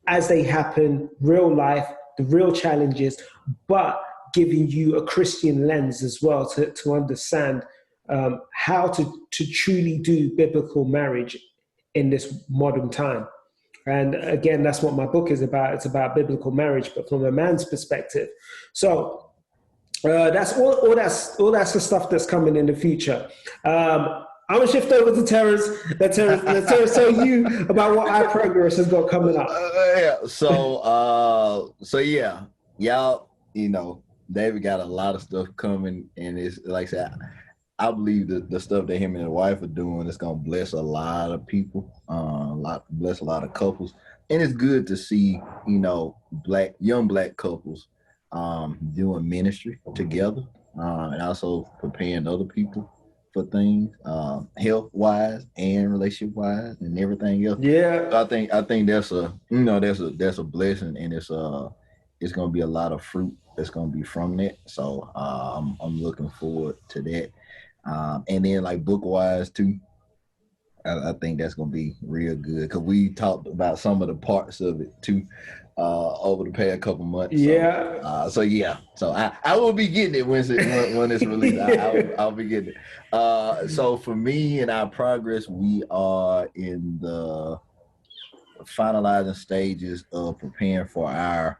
Speaker 3: as they happen, real life, the real challenges, but giving you a Christian lens as well to understand how to truly do biblical marriage in this modern time. And again, that's what my book is about. It's about biblical marriage, but from a man's perspective. So that's all that's the stuff that's coming in the future. I'm gonna shift over to Terrence. Let Terrence tell you about what our progress has got coming up.
Speaker 2: Y'all, David got a lot of stuff coming, and it's like I said, I believe that the stuff that him and his wife are doing is gonna bless a lot of people, bless a lot of couples, and it's good to see young black couples doing ministry together, and also preparing other people for things, health wise and relationship wise and everything else.
Speaker 3: Yeah,
Speaker 2: so I think that's a blessing, and it's gonna be a lot of fruit that's gonna be from that. So I'm looking forward to that. And then like book wise too, I think that's gonna be real good because we talked about some of the parts of it too over the past couple months.
Speaker 3: Yeah.
Speaker 2: So I will be getting it when it's released. I'll be getting it. So for me and our progress, we are in the finalizing stages of preparing for our.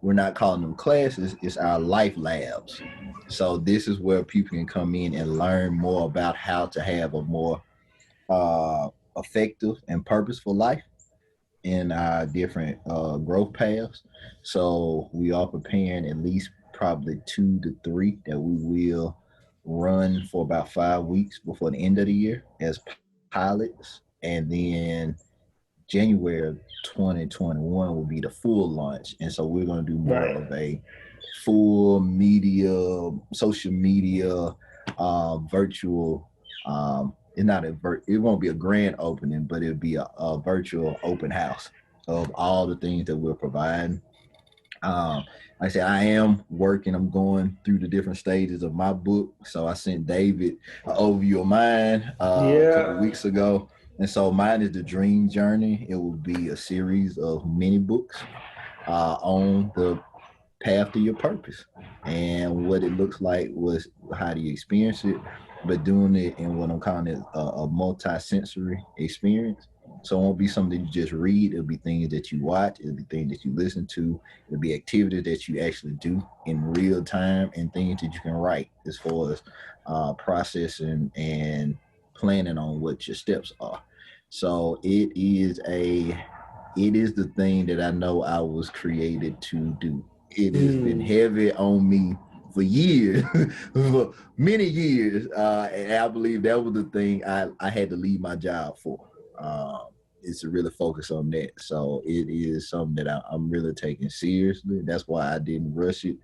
Speaker 2: We're not calling them classes; it's our life labs. So this is where people can come in and learn more about how to have a more effective and purposeful life in our different growth paths. So we are preparing at least probably 2 to 3 that we will run for about 5 weeks before the end of the year as pilots, and then January of 2021 will be the full launch. And so we're going to do more of a full media, social media, virtual. It won't be a grand opening, but it'll be a virtual open house of all the things that we're providing. Like I said, I am working. I'm going through the different stages of my book. So I sent David an overview of mine a couple weeks ago. And so mine is the Dream Journey. It will be a series of mini books on the path to your purpose. And what it looks like was how do you experience it, but doing it in what I'm calling it a multi-sensory experience. So it won't be something that you just read. It'll be things that you watch. It'll be things that you listen to. It'll be activities that you actually do in real time and things that you can write as far as processing and planning on what your steps are. So it is the thing that I know I was created to do. It has been heavy on me for years, for many years. And I believe that was the thing I had to leave my job for. Is to really focus on that. So it is something that I'm really taking seriously. That's why I didn't rush it.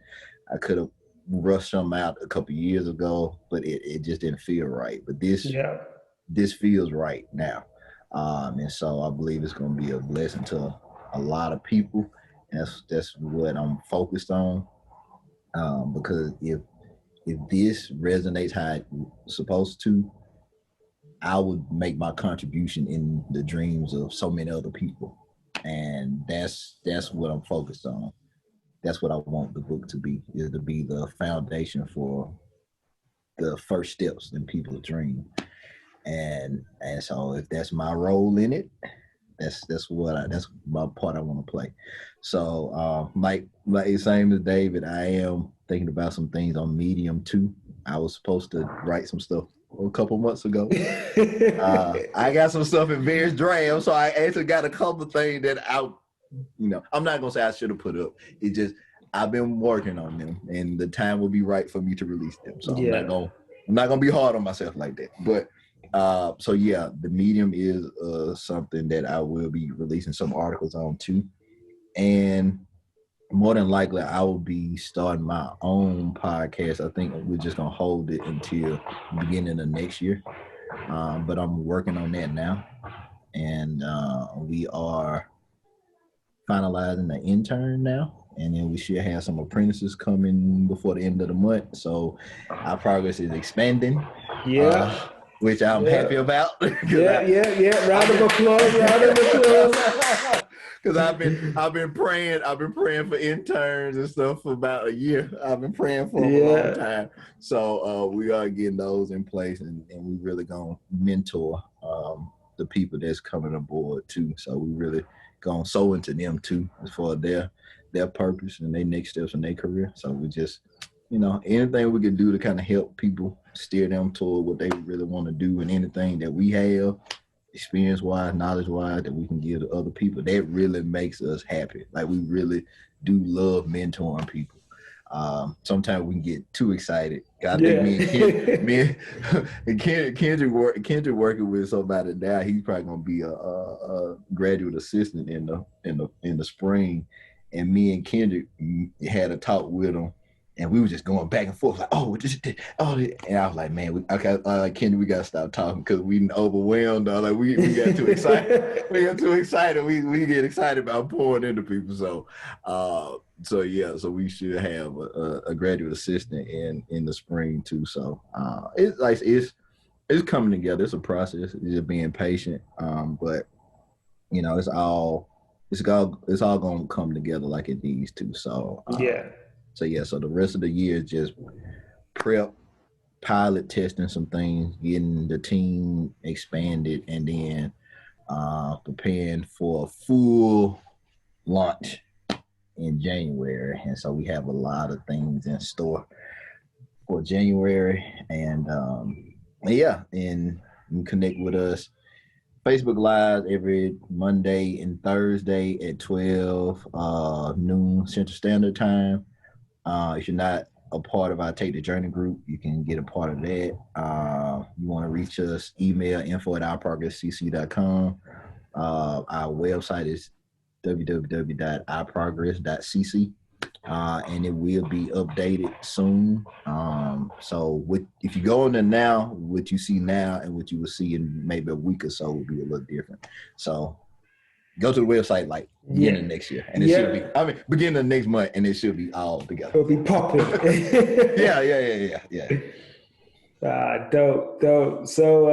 Speaker 2: I could have rushed something out a couple of years ago, but it just didn't feel right. But this feels right now. And so I believe it's going to be a blessing to a lot of people. And that's what I'm focused on. Because if this resonates how it's supposed to, I would make my contribution in the dreams of so many other people. And that's what I'm focused on. That's what I want the book to be, is to be the foundation for the first steps in people's dream. And so if that's my role in it, that's my part I want to play. So like same as David, I am thinking about some things on Medium too. I was supposed to write some stuff a couple months ago. I got some stuff in various drafts, so I actually got a couple of things that I'm not gonna say I should have put up. It just I've been working on them, and the time will be right for me to release them. So I'm not gonna be hard on myself like that. But the Medium is something that I will be releasing some articles on too, and more than likely I will be starting my own podcast. I think we're just gonna hold it until the beginning of next year, but I'm working on that now, and we are finalizing the intern now, and then we should have some apprentices coming before the end of the month. So our progress is expanding. Which I'm happy about.
Speaker 3: Round of applause.
Speaker 2: Because I've been praying for interns and stuff for about a year. I've been praying for a long time. So we are getting those in place, and we really gonna mentor the people that's coming aboard too. So we really gonna sow into them too as far as their purpose and their next steps in their career. So we just anything we can do to kind of help people steer them toward what they really want to do, and anything that we have experience-wise, knowledge-wise, that we can give to other people, that really makes us happy. Like, we really do love mentoring people. Sometimes we can get too excited. I think me and Kendrick working with somebody now. He's probably gonna be a graduate assistant in the spring, and me and Kendrick had a talk with him. And we were just going back and forth, like, and I was like, man, Kendrick, we gotta stop talking because we overwhelmed. We got too excited. We got too excited. We get excited about pouring into people. So we should have a graduate assistant in the spring too. So it's it's coming together. It's a process. It's just being patient. But you know, it's all going to come together like it needs to. So So the rest of the year is just prep, pilot testing some things, getting the team expanded, and then preparing for a full launch in January. And so we have a lot of things in store for January. And and you can connect with us Facebook Live every Monday and Thursday at 12 noon Central Standard Time. If you're not a part of our Take the Journey group, you can get a part of that. You want to reach us, email info@iprogresscc.com. Our website is www.iprogress.cc, and it will be updated soon. So if you go in there now, what you see now and what you will see in maybe a week or so will be a little different. So go to the website like beginning of next year, and it should be. I mean, beginning of next month, and it should be all together.
Speaker 3: It'll be popping.
Speaker 2: Yeah.
Speaker 3: Dope. So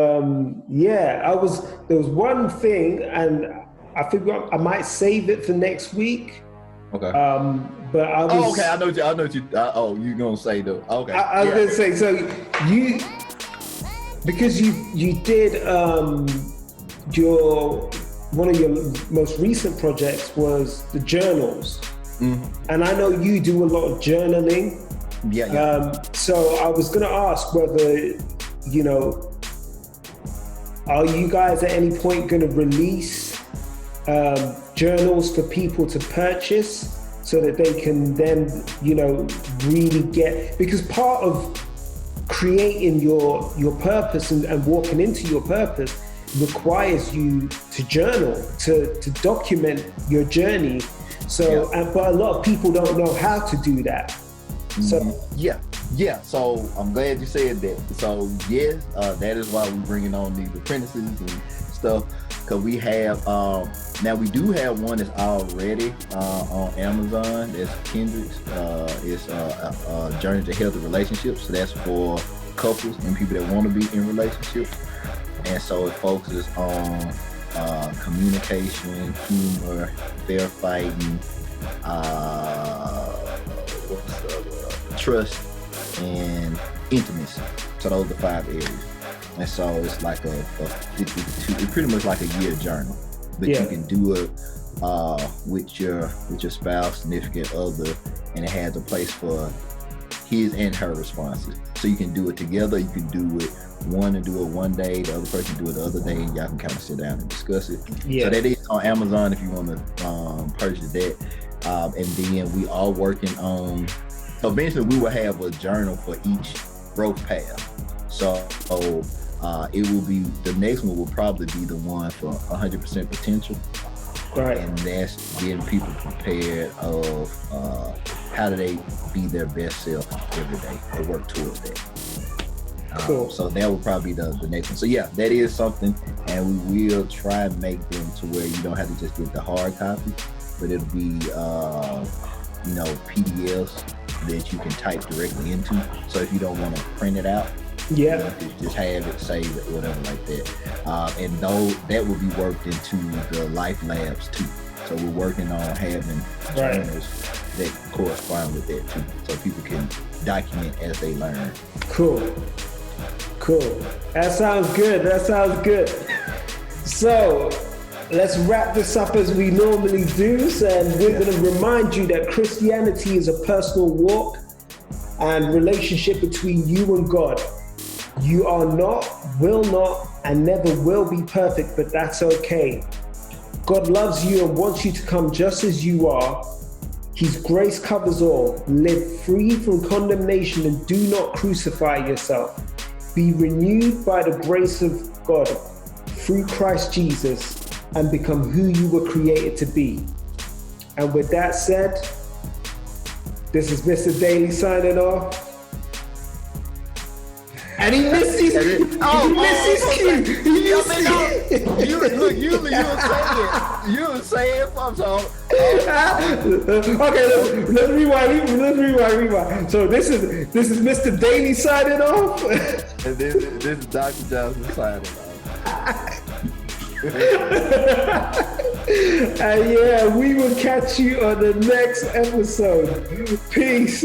Speaker 3: there was one thing, and I figured I might save it for next week.
Speaker 2: Okay.
Speaker 3: But I was.
Speaker 2: Oh, okay. I know what you. You're gonna say though. Okay.
Speaker 3: I was gonna say, so because you did one of your most recent projects was the journals, and I know you do a lot of journaling. So I was gonna ask whether, are you guys at any point gonna release journals for people to purchase so that they can then, really get, because part of creating your purpose and walking into your purpose requires you to journal, to document your journey. So, but a lot of people don't know how to do that. So
Speaker 2: So I'm glad you said that. So yes, that is why we're bringing on these apprentices and stuff, because we have now we do have one that's already on Amazon. That's Kendrick's. It's a Journey to Healthy Relationships. So that's for couples and people that want to be in relationships. And so it focuses on communication, humor, fair fighting, trust, and intimacy. So those are the 5 areas. And so it's like it's pretty much like a year journal, but you can do it with your spouse, significant other, and it has a place for his and her responses. So you can do it together. You can do it one day, the other person do it the other day, and y'all can kind of sit down and discuss it. So that is on Amazon if you want to purchase that. And then we are working on, eventually we will have a journal for each growth path. So it will be, the next one will probably be the one for 100% potential. Right. And that's getting people prepared of how do they be their best self every day or work towards that. Cool. So that will probably be the next one. So that is something, and we will try and make them to where you don't have to just get the hard copy, but it'll be PDFs that you can type directly into. So if you don't want to print it out, just have it, save it, whatever like that. And that will be worked into the life labs too. So we're working on having journals that correspond with that too, so people can document as they learn. Cool.
Speaker 3: That sounds good. So let's wrap this up as we normally do. And we're going to remind you that Christianity is a personal walk and relationship between you and God. You are not, will not, and never will be perfect, but that's okay. God loves you and wants you to come just as you are. His grace covers all. Live free from condemnation and do not crucify yourself. Be renewed by the grace of God through Christ Jesus and become who you were created to be. And with that said, this is Mr. Daley signing off. And he missed his cue.
Speaker 2: You were saying something.
Speaker 3: Okay, let's rewind. So this is Mr. Daley signing off.
Speaker 2: And this is Dr. Johnson signing off.
Speaker 3: And yeah, we will catch you on the next episode. Peace.